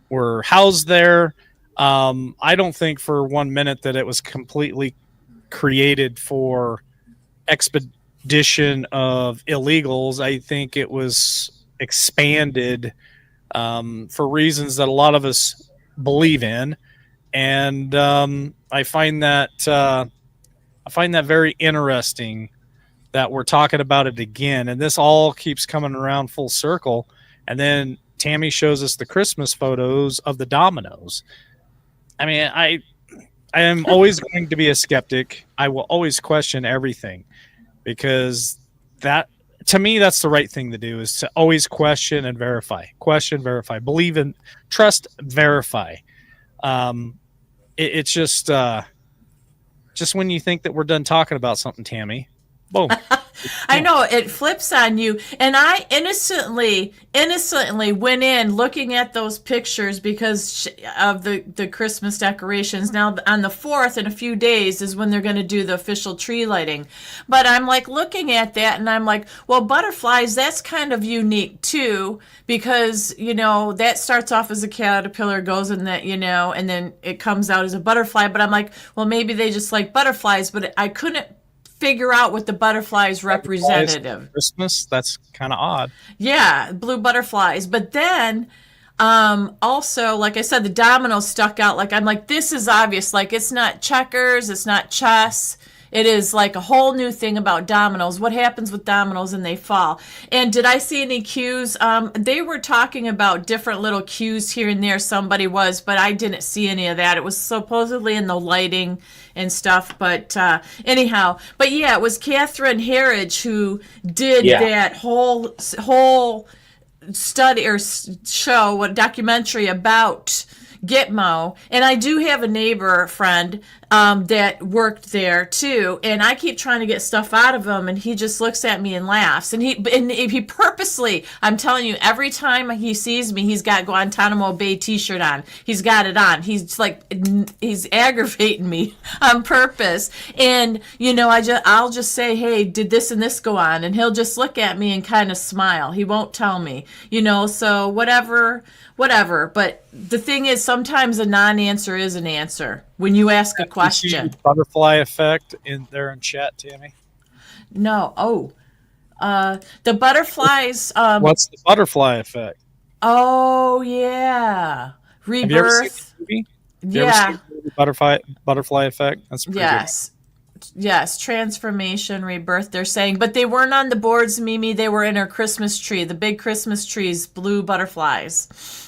were housed there. I don't think for 1 minute that it was completely created for expedition of illegals. I think it was expanded for reasons that a lot of us believe in. And I find that I find that very interesting that we're talking about it again, and this all keeps coming around full circle. And then Tammy shows us the Christmas photos of the dominoes. I mean, I am always going to be a skeptic. I will always question everything, because that, to me, that's the right thing to do, is to always question and verify. Question, verify. Believe in, trust, verify. It's just when you think that we're done talking about something, Tammy, boom. I know it flips on you, and I innocently went in looking at those pictures because of the Christmas decorations. Now on the 4th, in a few days, is when they're going to do the official tree lighting. But I'm like looking at that, and I'm like, well, butterflies, that's kind of unique too, because that starts off as a caterpillar, goes in that, and then it comes out as a butterfly. But I'm like, well, maybe they just like butterflies, but I couldn't figure out what the butterflies representative. Christmas, that's kind of odd. Yeah, blue butterflies. But then also, like I said, the dominoes stuck out. Like, I'm like, this is obvious. Like, it's not checkers, it's not chess. It is like a whole new thing about dominoes. What happens with dominoes and they fall? And did I see any cues? They were talking about different little cues here and there. Somebody was, but I didn't see any of that. It was supposedly in the lighting and stuff. But anyhow, but yeah, it was Catherine Herridge who did that whole study or show, a documentary about Gitmo. And I do have a neighbor friend that worked there too, and I keep trying to get stuff out of him, and he just looks at me and laughs. And he purposely, I'm telling you, every time he sees me, he's got Guantanamo Bay t-shirt on. He's got it on. He's aggravating me on purpose. And I'll just say, hey, did this and this go on? And he'll just look at me and kind of smile. He won't tell me, so whatever. But the thing is, sometimes a non-answer is an answer when you ask a question. You see the butterfly effect in there in chat, Tammy? No. Oh, the butterflies. What's the butterfly effect? Oh yeah, Rebirth. Have you ever seen the movie? Yeah. Butterfly effect. That's pretty yes. Good. Yes, transformation, rebirth, they're saying. But they weren't on the boards, Mimi. They were in her Christmas tree. The big Christmas trees, blue butterflies.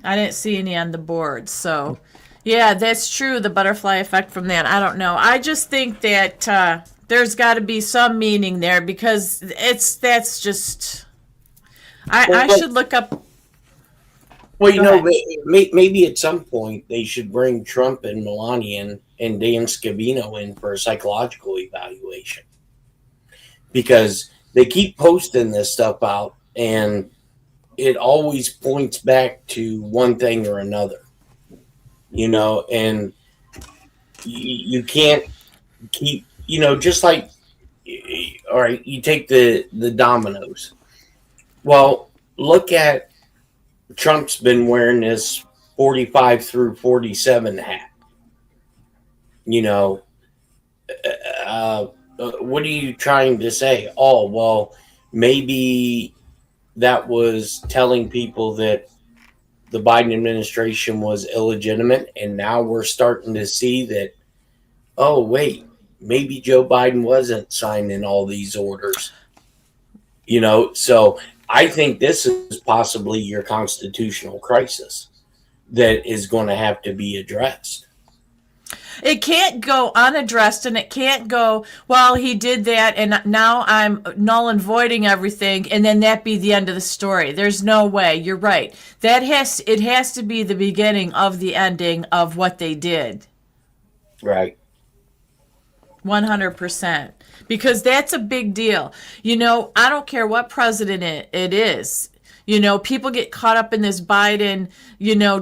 I didn't see any on the board. So, yeah, that's true, the butterfly effect from that. I don't know. I just think that there's got to be some meaning there, because that's just... I should look up... Well, maybe at some point they should bring Trump and Melania and Dan Scavino in for a psychological evaluation, because they keep posting this stuff out, and it always points back to one thing or another, and you can't keep, just like, all right, you take the dominoes. Well, look at Trump's been wearing this 45 through 47 hat. What are you trying to say? Oh, well, maybe that was telling people that the Biden administration was illegitimate, and now we're starting to see that, oh, wait, maybe Joe Biden wasn't signing all these orders. So I think this is possibly your constitutional crisis that is going to have to be addressed. It can't go unaddressed, and it can't go, well, he did that, and now I'm null and voiding everything, and then that be the end of the story. There's no way. You're right. It has to be the beginning of the ending of what they did. Right. 100%. Because that's a big deal. I don't care what president it is. People get caught up in this Biden,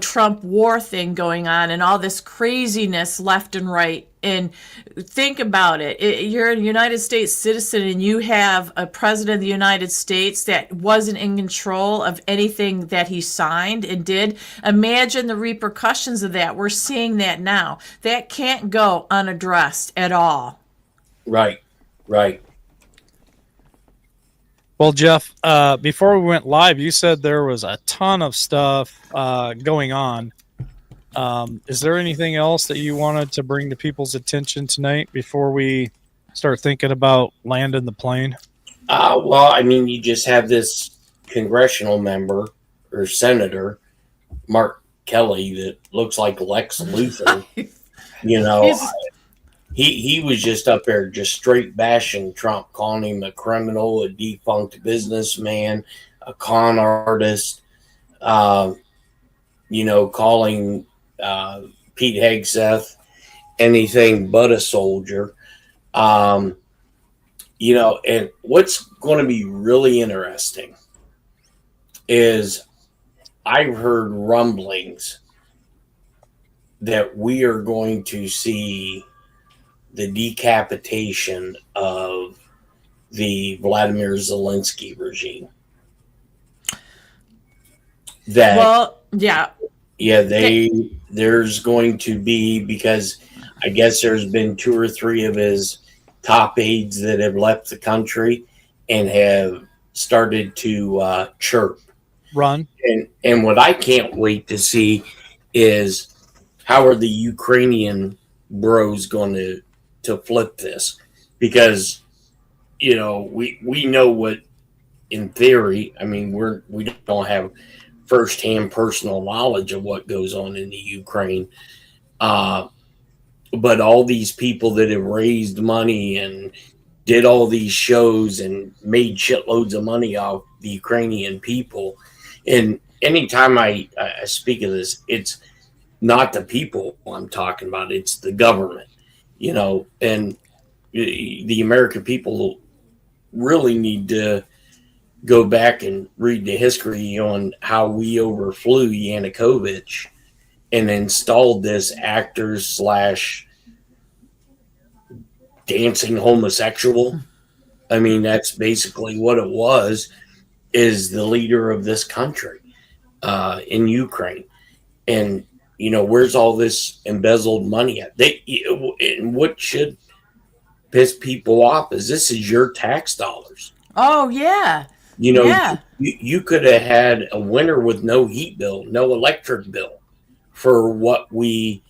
Trump war thing going on, and all this craziness left and right. And think about it. You're a United States citizen, and you have a president of the United States that wasn't in control of anything that he signed and did. Imagine the repercussions of that. We're seeing that now. That can't go unaddressed at all. Right. Well, Jeff, before we went live, you said there was a ton of stuff going on. Is there anything else that you wanted to bring to people's attention tonight before we start thinking about landing the plane? Well, I mean, you just have this congressional member or senator, Mark Kelly, that looks like Lex Luthor. You know, He's- he was just up there just straight bashing Trump, calling him a criminal, a defunct businessman, a con artist. You know, calling Pete Hegseth anything but a soldier. You know, and what's going to be really interesting is I've heard rumblings that we are going to see the decapitation of the Vladimir Zelensky regime. That well, yeah. yeah, there's going to be, because I guess there's been 2 or 3 of his top aides that have left the country and have started to chirp. Run. And what I can't wait to see is how are the Ukrainian bros going to flip this, because you know we know what, in theory, I mean, we don't have firsthand personal knowledge of what goes on in the Ukraine, but all these people that have raised money and did all these shows and made shitloads of money off the Ukrainian people. And anytime I speak of this, it's not the people I'm talking about, it's the government, you know, and the American people really need to go back and read the history on how we overflew Yanukovych and installed this actor slash dancing homosexual. I mean, that's basically what it was, is the leader of this country in Ukraine. And, you know, where's all this embezzled money at? And what should piss people off is this is your tax dollars. Oh, yeah. You know, Yeah. you could have had a winter with no heat bill, no electric bill for what we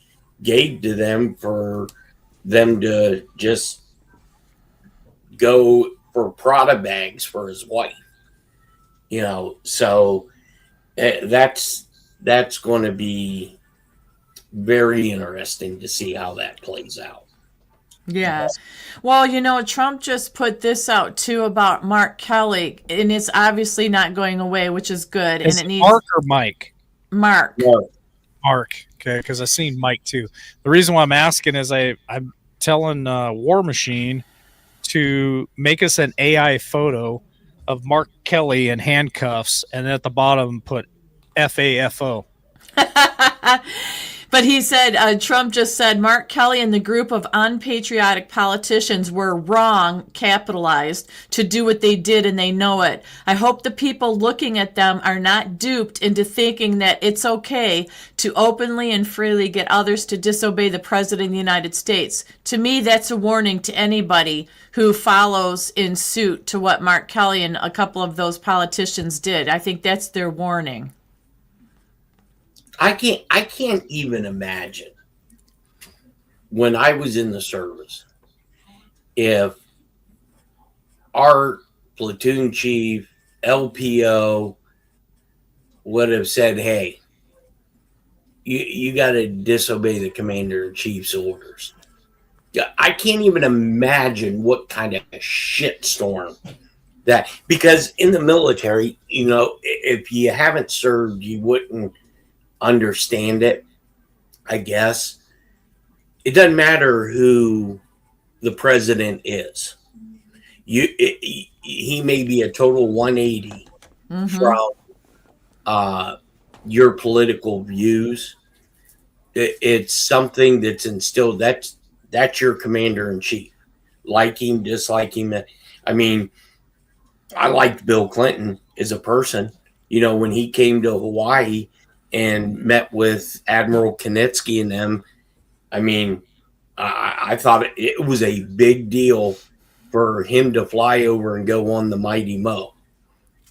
gave to them, for them to just go for Prada bags for his wife. You know, so that's going to be very interesting to see how that plays out. Yeah. Well, you know, Trump just put this out too about Mark Kelly, and it's obviously not going away, which is good. Is And it it needs Mark or Mike? Mark. Yeah. Mark. Okay, because I've seen Mike too. The reason why I'm asking is I'm telling War Machine to make us an AI photo of Mark Kelly in handcuffs, and at the bottom put FAFO. But he said, Trump just said, Mark Kelly and the group of unpatriotic politicians were wrong, capitalized, to do what they did, and they know it. I hope the people looking at them are not duped into thinking that it's okay to openly and freely get others to disobey the President of the United States. To me, that's a warning to anybody who follows in suit to what Mark Kelly and a couple of those politicians did. I think that's their warning. I can't even imagine when I was in the service if our platoon chief, LPO, would have said, hey, you got to disobey the commander in chief's orders. I can't even imagine what kind of shitstorm that, because in the military, you know, if you haven't served, you wouldn't understand it, I guess. It doesn't matter who the president is. He may be a total 180 from your political views. It's something that's instilled. That's your commander in chief. Like him, dislike him. I mean, I liked Bill Clinton as a person. You know, when he came to Hawaii and met with Admiral Knitsky and them, I mean, I thought it was a big deal for him to fly over and go on the Mighty Mo.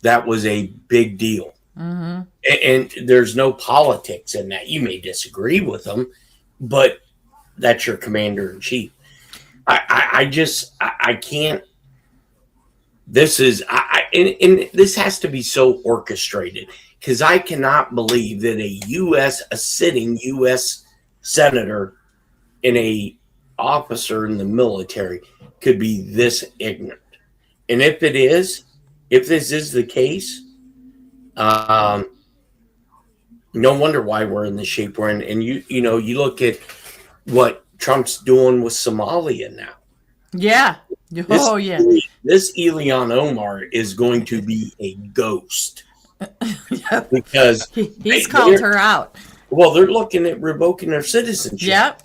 That was a big deal. And there's no politics in that. You may disagree with them, but that's your commander in chief. I can't. This is and this has to be so orchestrated, because I cannot believe that a sitting U.S. senator and a officer in the military could be this ignorant. And if this is the case, no wonder why we're in the shape we're in. And you look at what Trump's doing with Somalia now. Yeah. This Ilhan Omar is going to be a ghost. Yep. Because he's called her out. Well, they're looking at revoking her citizenship. Yep.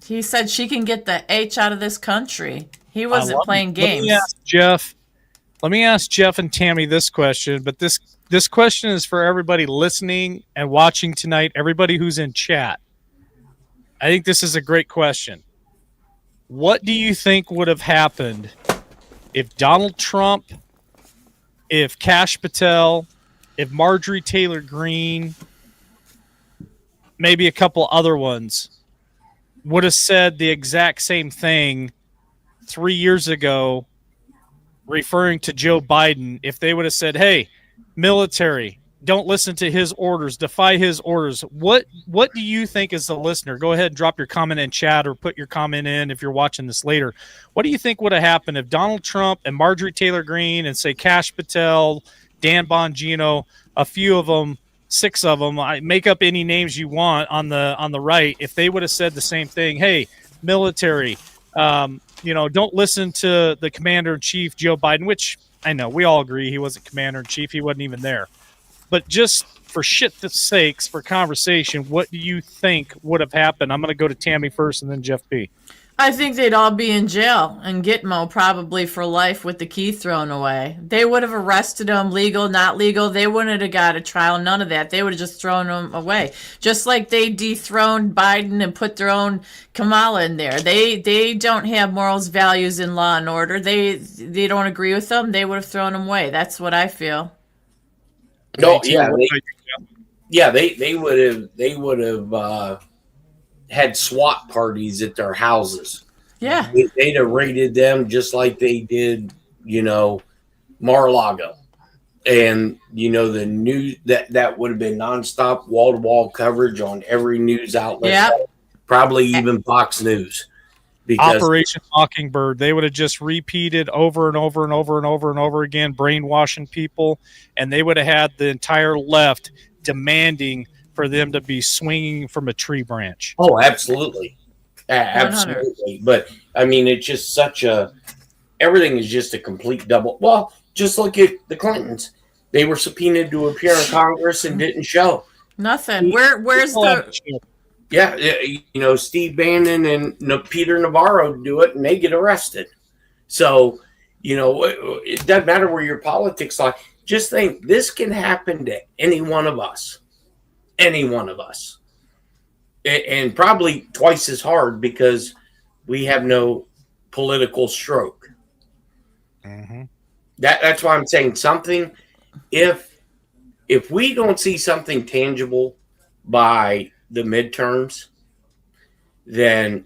He said she can get the H out of this country. He wasn't playing games. Let me ask Jeff and Tammy this question, but this question is for everybody listening and watching tonight, everybody who's in chat. I think this is a great question. What do you think would have happened if Donald Trump, if Kash Patel, if Marjorie Taylor Greene, maybe a couple other ones, would have said the exact same thing 3 years ago, referring to Joe Biden? If they would have said, hey, military, don't listen to his orders, defy his orders. What do you think as the listener? Go ahead and drop your comment in chat or put your comment in if you're watching this later. What do you think would have happened if Donald Trump and Marjorie Taylor Greene and, say, Kash Patel, Dan Bongino, a few of them, 6 of them, make up any names you want on the right, if they would have said the same thing, hey, military, don't listen to the commander-in-chief, Joe Biden, which I know we all agree he wasn't commander-in-chief. He wasn't even there. But just for shit's sakes, for conversation, what do you think would have happened? I'm going to go to Tammy first and then Jeff P. I think they'd all be in jail and Gitmo probably for life with the key thrown away. They would have arrested him, legal, not legal. They wouldn't have got a trial, none of that. They would have just thrown him away. Just like they dethroned Biden and put their own Kamala in there. They don't have morals, values, and law and order. They don't agree with them. They would have thrown him away. That's what I feel. No, yeah, they would have had SWAT parties at their houses. Yeah, they'd have raided them just like they did, Mar-a-Lago, and the news that would have been nonstop, wall-to-wall coverage on every news outlet. Yeah, probably even Fox News. Because Operation Mockingbird, they would have just repeated over and over and over and over and over again, brainwashing people, and they would have had the entire left demanding for them to be swinging from a tree branch. Oh, absolutely. Absolutely. 100. But, I mean, it's just everything is just a complete double. Well, just look at the Clintons. They were subpoenaed to appear in Congress and didn't show. Nothing. Where's the... Yeah, Steve Bannon and Peter Navarro do it, and they get arrested. So, it doesn't matter where your politics lie. Just think, this can happen to any one of us. Any one of us. And probably twice as hard because we have no political stroke. Mm-hmm. That's why I'm saying something. If we don't see something tangible by the midterms, then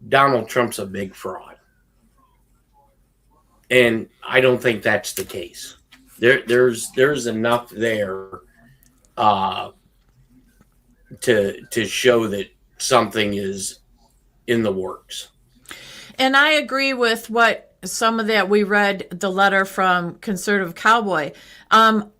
Donald Trump's a big fraud. And I don't think that's the case. There's enough there to show that something is in the works. And I agree with what some of that we read, the letter from Conservative Cowboy.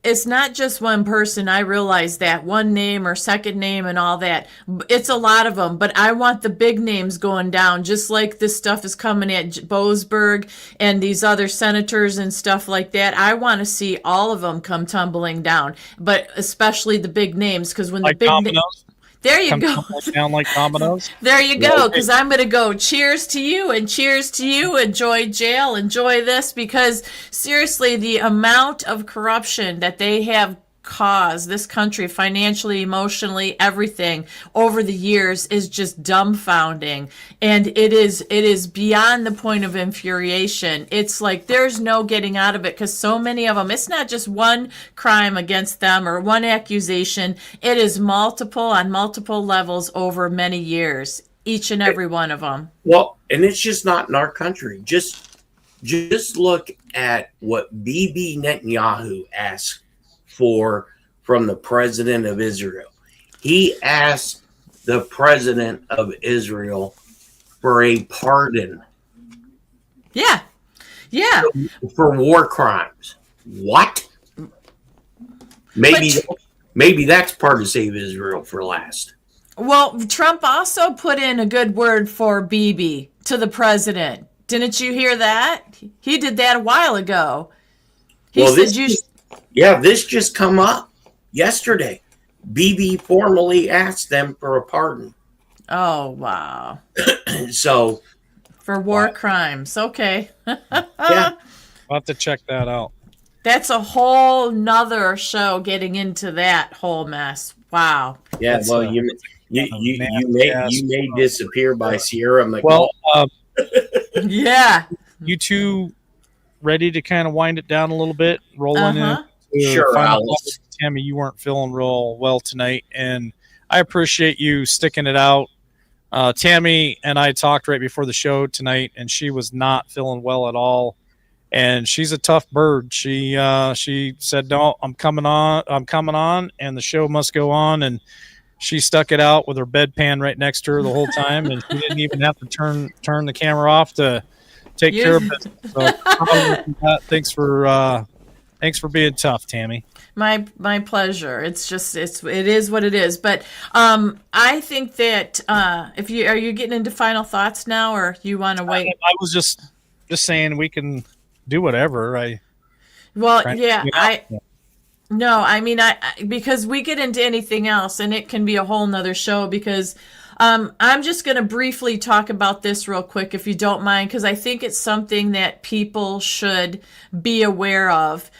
It's not just one person. I realize that one name or second name and all that. It's a lot of them, but I want the big names going down, just like this stuff is coming at Boasberg and these other senators and stuff like that. I want to see all of them come tumbling down, but especially the big names, because when like the big dominoes. There you go. Down like dominoes. There you go, because I'm going to go cheers to you and cheers to you. Enjoy jail. Enjoy this, because seriously, the amount of corruption that they have cause, this country, financially, emotionally, everything over the years is just dumbfounding. And it is beyond the point of infuriation. It's like there's no getting out of it because so many of them, it's not just one crime against them or one accusation. It is multiple on multiple levels over many years, each and every one of them. Well, and it's just not in our country. Just look at what Bibi Netanyahu asked for from the president of Israel. He asked the president of Israel for a pardon. Yeah. Yeah. For war crimes. What? Maybe that's part of Save Israel for Last. Well, Trump also put in a good word for Bibi to the president. Didn't you hear that? He did that a while ago. This just come up yesterday. Bibi formally asked them for a pardon. Oh, wow. So for war crimes. Okay. Yeah. I'll have to check that out. That's a whole nother show getting into that whole mess. Wow. Yeah, That's well, you may disappear by Sierra McCall. Well, Yeah. you two ready to kind of wind it down a little bit, rolling in? Sure, Final Alice. Tammy, you weren't feeling real well tonight, and I appreciate you sticking it out. Tammy and I talked right before the show tonight, and she was not feeling well at all. And she's a tough bird. She said, "No, I'm coming on, and the show must go on." And she stuck it out with her bedpan right next to her the whole time, and she didn't even have to turn the camera off to take care of it. So thanks for being tough, Tammy. My pleasure. It's just it is what it is. But I think that are you getting into final thoughts now, or you want to wait? I was just saying we can do whatever. I because we get into anything else and it can be a whole nother show because I'm just going to briefly talk about this real quick if you don't mind, because I think it's something that people should be aware of.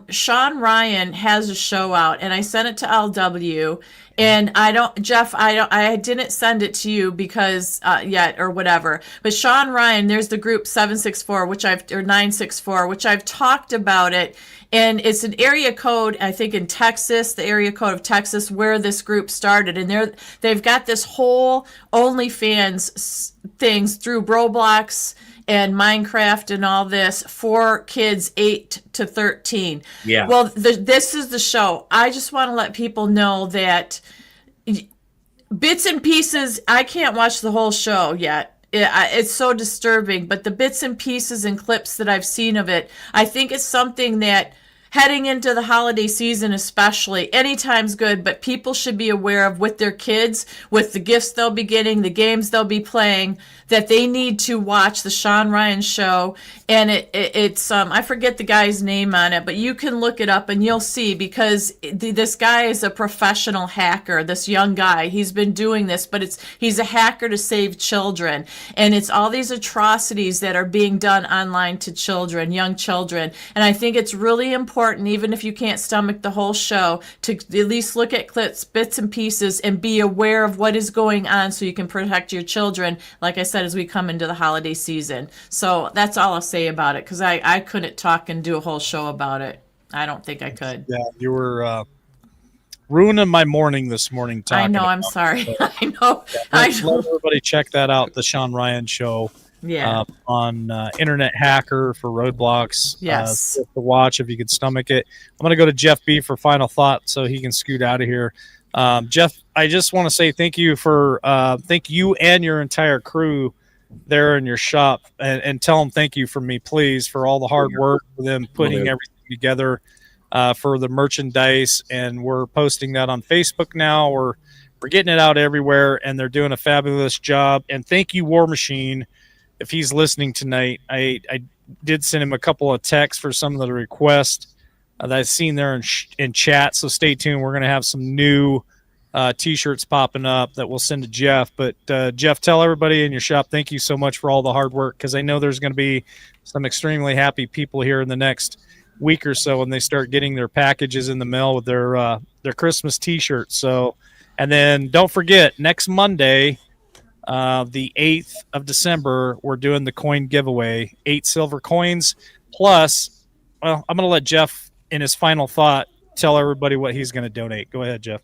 Sean Ryan has a show out and I sent it to LW, and I didn't send it to you because yet or whatever, but Sean Ryan, there's the group 764 or 964, which I've talked about it, and it's an area code, I think in Texas, the area code of Texas where this group started, and they've got this whole OnlyFans things through Roblox and Minecraft and all this for kids 8 to 13. Yeah. Well, this is the show. I just want to let people know that bits and pieces, I can't watch the whole show yet. It's so disturbing, but the bits and pieces and clips that I've seen of it, I think it's something that heading into the holiday season especially, anytime's good, but people should be aware of with their kids, with the gifts they'll be getting, the games they'll be playing, that they need to watch the Sean Ryan show. And it's I forget the guy's name on it, but you can look it up and you'll see, because this guy is a professional hacker, this young guy. He's been doing this, but he's a hacker to save children. And it's all these atrocities that are being done online to children, young children. And I think it's really important, even if you can't stomach the whole show, to at least look at clips, bits and pieces, and be aware of what is going on so you can protect your children, like I said, as we come into the holiday season. So that's all I'll say about it, because I couldn't talk and do a whole show about it. I don't think I could. Yeah, you were ruining my morning this morning. I know, I'm sorry. I know. Let everybody check that out, the Sean Ryan show. Yeah. On Internet Hacker for Roadblocks. Yes. To watch if you could stomach it. I'm going to go to Jeff B for final thought so he can scoot out of here. Jeff, I just want to say thank you and your entire crew there in your shop, and tell them thank you from me, please, for all the hard work, for them putting everything together for the merchandise. And we're posting that on Facebook now. We're getting it out everywhere, and they're doing a fabulous job. And thank you, War Machine. If he's listening tonight, I did send him a couple of texts for some of the requests that I've seen there in chat. So stay tuned. We're going to have some new T-shirts popping up that we'll send to Jeff. But Jeff, tell everybody in your shop, thank you so much for all the hard work, because I know there's going to be some extremely happy people here in the next week or so when they start getting their packages in the mail with their Christmas T-shirts. So, and then don't forget, next Monday, the 8th of December, we're doing the coin giveaway, 8 silver coins plus. Well, I'm going to let Jeff in his final thought tell everybody what he's going to donate. Go ahead, Jeff.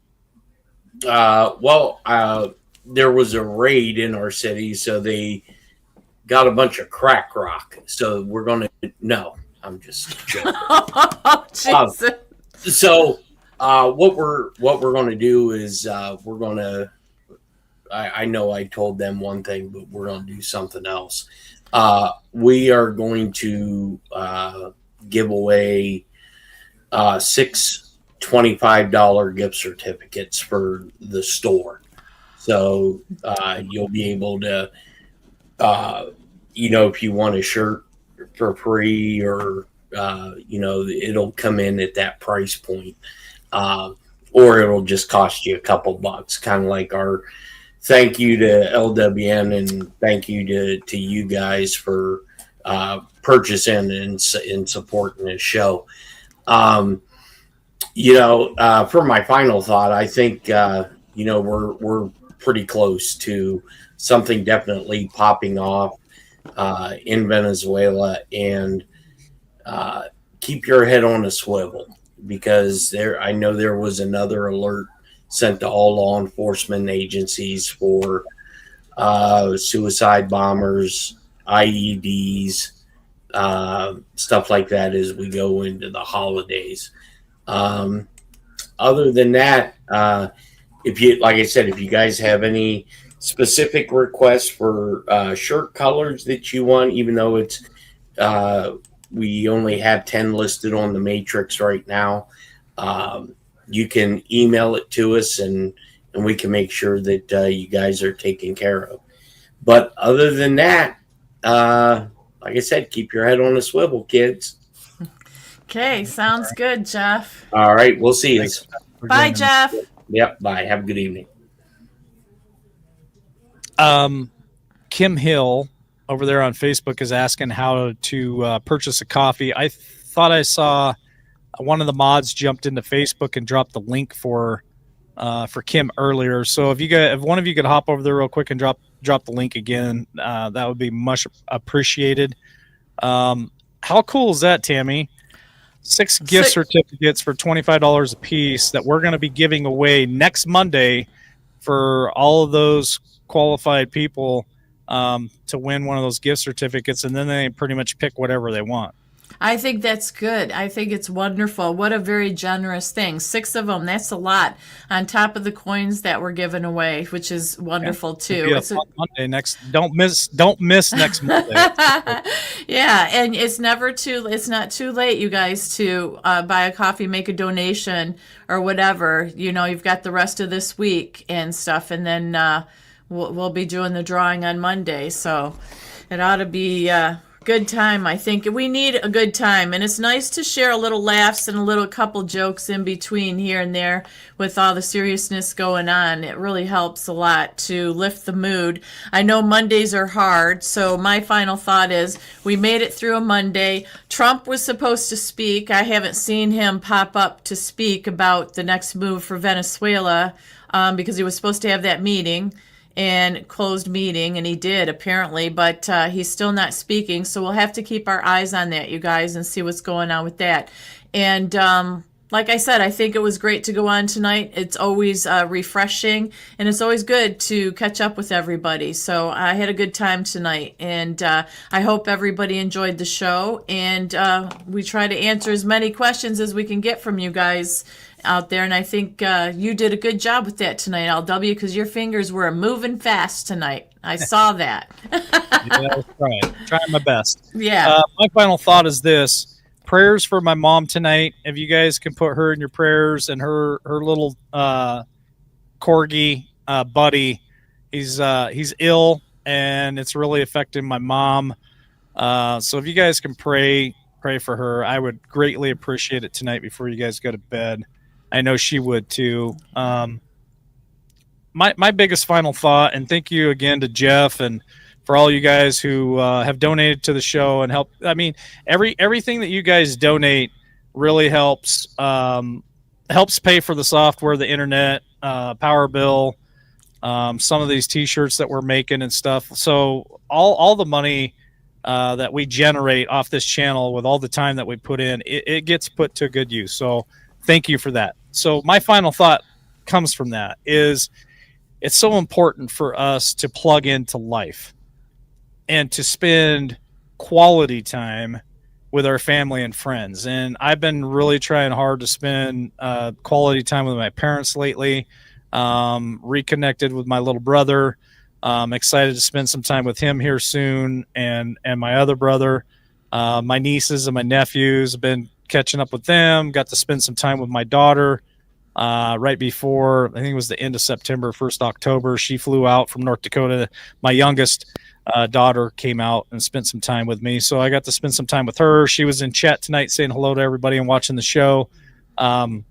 There was a raid in our city, so they got a bunch of crack rock. So we're going to, no, I'm just joking. Oh, Jesus. So what we're going to do is we're going to, I know I told them one thing, but we're going to do something else. We are going to give away 6 $25 gift certificates for the store. So you'll be able to, if you want a shirt for free or, it'll come in at that price point. Or it'll just cost you a couple bucks, kind of like our thank you to LWN and thank you to you guys for purchasing and supporting this show. For my final thought, I think, we're pretty close to something definitely popping off in Venezuela, and keep your head on a swivel, because I know there was another alert sent to all law enforcement agencies for suicide bombers, IEDs, stuff like that as we go into the holidays. Other than that, if you guys have any specific requests for shirt colors that you want, even though it's we only have 10 listed on the matrix right now, you can email it to us and we can make sure that you guys are taken care of. But other than that, like I said, keep your head on a swivel, kids. Okay, sounds good, Jeff. All right, we'll see you. Bye, Jeff. Yep, bye. Have a good evening. Kim Hill over there on Facebook is asking how to purchase a coffee. I thought I saw one of the mods jumped into Facebook and dropped the link for Kim earlier. So if one of you could hop over there real quick and drop the link again, that would be much appreciated. How cool is that, Tammy? 6 gift certificates for $25 a piece that we're going to be giving away next Monday for all of those qualified people to win one of those gift certificates, and then they pretty much pick whatever they want. I think that's good. I think it's wonderful. What a very generous thing. 6 of them, that's a lot on top of the coins that we're giving away, which is wonderful too. It's Monday next. Don't miss next Monday. Yeah, and it's not too late, you guys, to buy a coffee, make a donation or whatever. You've got the rest of this week and stuff, and then we'll be doing the drawing on Monday. So it ought to be good time. I think we need a good time, and it's nice to share a little laughs and a little couple jokes in between here and there with all the seriousness going on. It really helps a lot to lift the mood. I know Mondays are hard, so my final thought is we made it through a Monday. Trump was supposed to speak. I haven't seen him pop up to speak about the next move for Venezuela because he was supposed to have that meeting and closed meeting, and he did apparently, but he's still not speaking, so we'll have to keep our eyes on that, you guys, and see what's going on with that. And like I said, I think it was great to go on tonight. It's always refreshing, and it's always good to catch up with everybody. So I had a good time tonight, and I hope everybody enjoyed the show, and we try to answer as many questions as we can get from you guys out there, and I think you did a good job with that tonight, LW, because your fingers were moving fast tonight. I saw that. Yeah, trying my best. Yeah. My final thought is this: prayers for my mom tonight. If you guys can put her in your prayers, and her little corgi buddy, he's ill, and it's really affecting my mom. So if you guys can pray for her, I would greatly appreciate it tonight before you guys go to bed. I know she would too. My biggest final thought, and thank you again to Jeff and for all you guys who have donated to the show and help. I mean, everything that you guys donate really helps helps pay for the software, the internet, power bill, some of these T-shirts that we're making and stuff. So all the money that we generate off this channel with all the time that we put in, it gets put to good use. So thank you for that. So my final thought comes from that is it's so important for us to plug into life and to spend quality time with our family and friends. And I've been really trying hard to spend quality time with my parents lately, reconnected with my little brother. Excited to spend some time with him here soon, and my other brother, my nieces and my nephews. Been catching up with them. Got to spend some time with my daughter right before, I think it was the end of September, 1st October. She flew out from North Dakota. My youngest daughter came out and spent some time with me, so I got to spend some time with her. She was in chat tonight saying hello to everybody and watching the show. I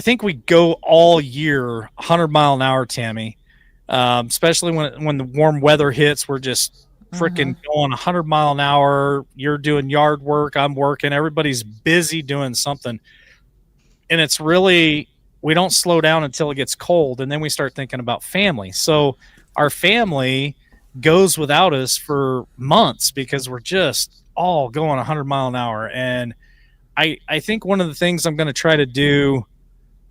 think we go all year 100 mile an hour, Tammy, especially when the warm weather hits. We're just freaking going 100 mile an hour. You're doing yard work, I'm working, everybody's busy doing something, and it's really, we don't slow down until it gets cold, and then we start thinking about family. So our family goes without us for months because we're just all going 100 mile an hour. And I think one of the things I'm going to try to do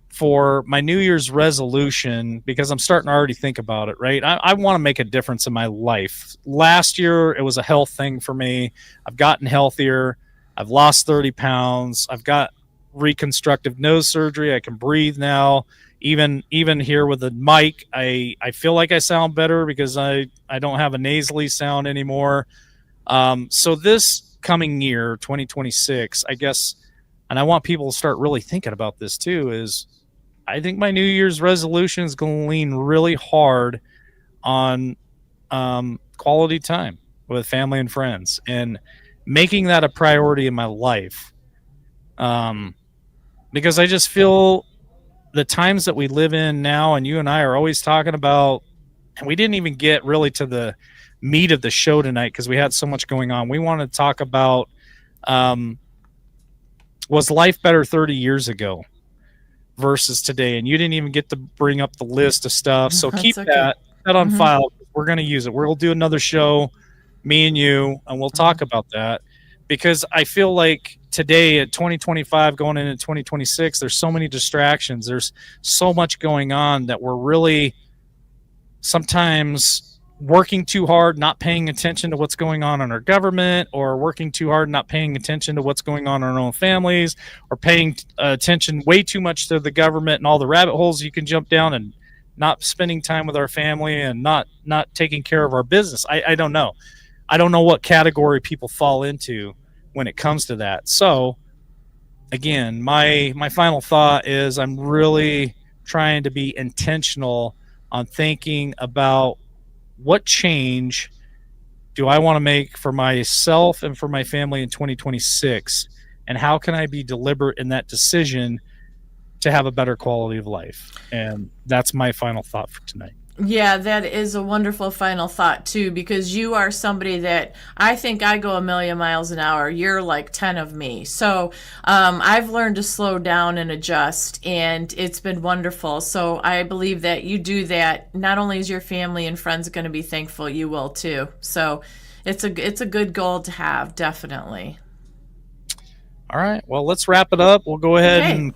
for my New Year's resolution, because I'm starting to already think about it, right? I want to make a difference in my life. Last year, it was a health thing for me. I've gotten healthier. I've lost 30 pounds. I've got reconstructive nose surgery. I can breathe now. Even here with the mic, I feel like I sound better because I don't have a nasally sound anymore. So this coming year, 2026, I guess, and I want people to start really thinking about this too, is I think my New Year's resolution is going to lean really hard on quality time with family and friends and making that a priority in my life. Because I just feel the times that we live in now, and you and I are always talking about, and we didn't even get really to the meat of the show tonight because we had so much going on. We want to talk about, was life better 30 years ago versus today? And you didn't even get to bring up the list of stuff. So keep that on file. We're going to use it. We'll do another show, me and you, and we'll talk about that, because I feel like today at 2025 going into 2026, there's so many distractions. There's so much going on that we're really sometimes working too hard, not paying attention to what's going on in our government, or working too hard, not paying attention to what's going on in our own families, or paying attention way too much to the government and all the rabbit holes you can jump down, and not spending time with our family, and not taking care of our business. I don't know. I don't know what category people fall into when it comes to that. So again, my final thought is I'm really trying to be intentional on thinking about what change do I want to make for myself and for my family in 2026, and how can I be deliberate in that decision to have a better quality of life. And that's my final thought for tonight. Yeah, that is a wonderful final thought too, because you are somebody that I think I go a million miles an hour. You're like 10 of me. So I've learned to slow down and adjust, and it's been wonderful. So I believe that you do that. Not only is your family and friends going to be thankful, you will too. So it's a good goal to have, definitely. All right. Well, let's wrap it up. We'll go ahead and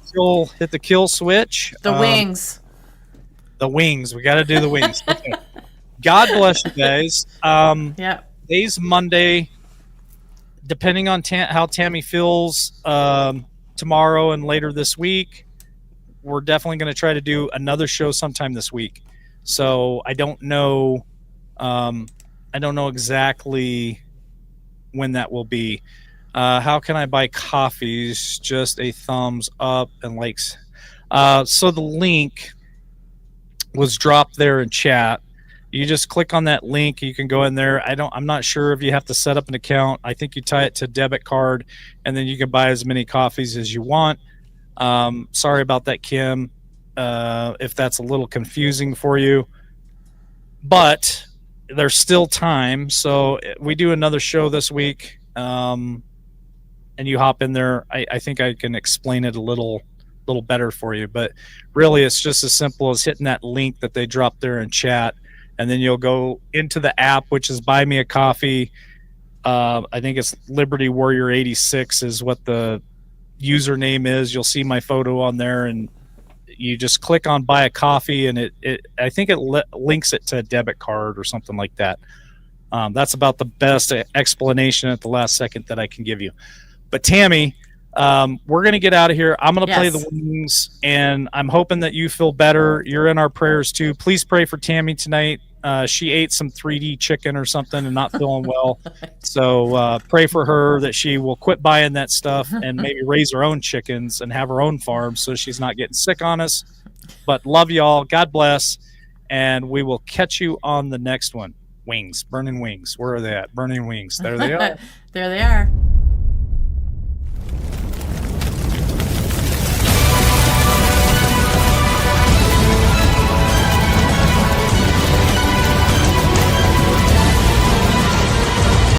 hit the kill switch. The wings. The wings. We got to do the wings. Okay. God bless you guys. Yeah. Today's Monday. Depending on how Tammy feels tomorrow and later this week, we're definitely going to try to do another show sometime this week. So I don't know. I don't know exactly when that will be. How can I buy coffees? Just a thumbs up and likes. So the link was dropped there in chat. You just click on that link. You can go in there. I'm not sure if you have to set up an account. I think you tie it to debit card, and then you can buy as many coffees as you want. Sorry about that, Kim, if that's a little confusing for you. But there's still time. So we do another show this week. and you hop in there, I think I can explain it a little better for you. But really, it's just as simple as hitting that link that they drop there in chat, and then you'll go into the app, which is Buy Me a Coffee. I think it's Liberty Warrior 86 is what the username is. You'll see my photo on there, and you just click on Buy a Coffee, and I think it links it to a debit card or something like that. That's about the best explanation at the last second that I can give you. But Tammy, we're going to get out of here. I'm going to play the Wings, and I'm hoping that you feel better. You're in our prayers too. Please pray for Tammy tonight. She ate some 3D chicken or something and not feeling well. So pray for her that she will quit buying that stuff and maybe raise her own chickens and have her own farm so she's not getting sick on us. But love y'all. God bless. And we will catch you on the next one. Wings. Burning Wings. Where are they at? Burning Wings. There they are. There they are.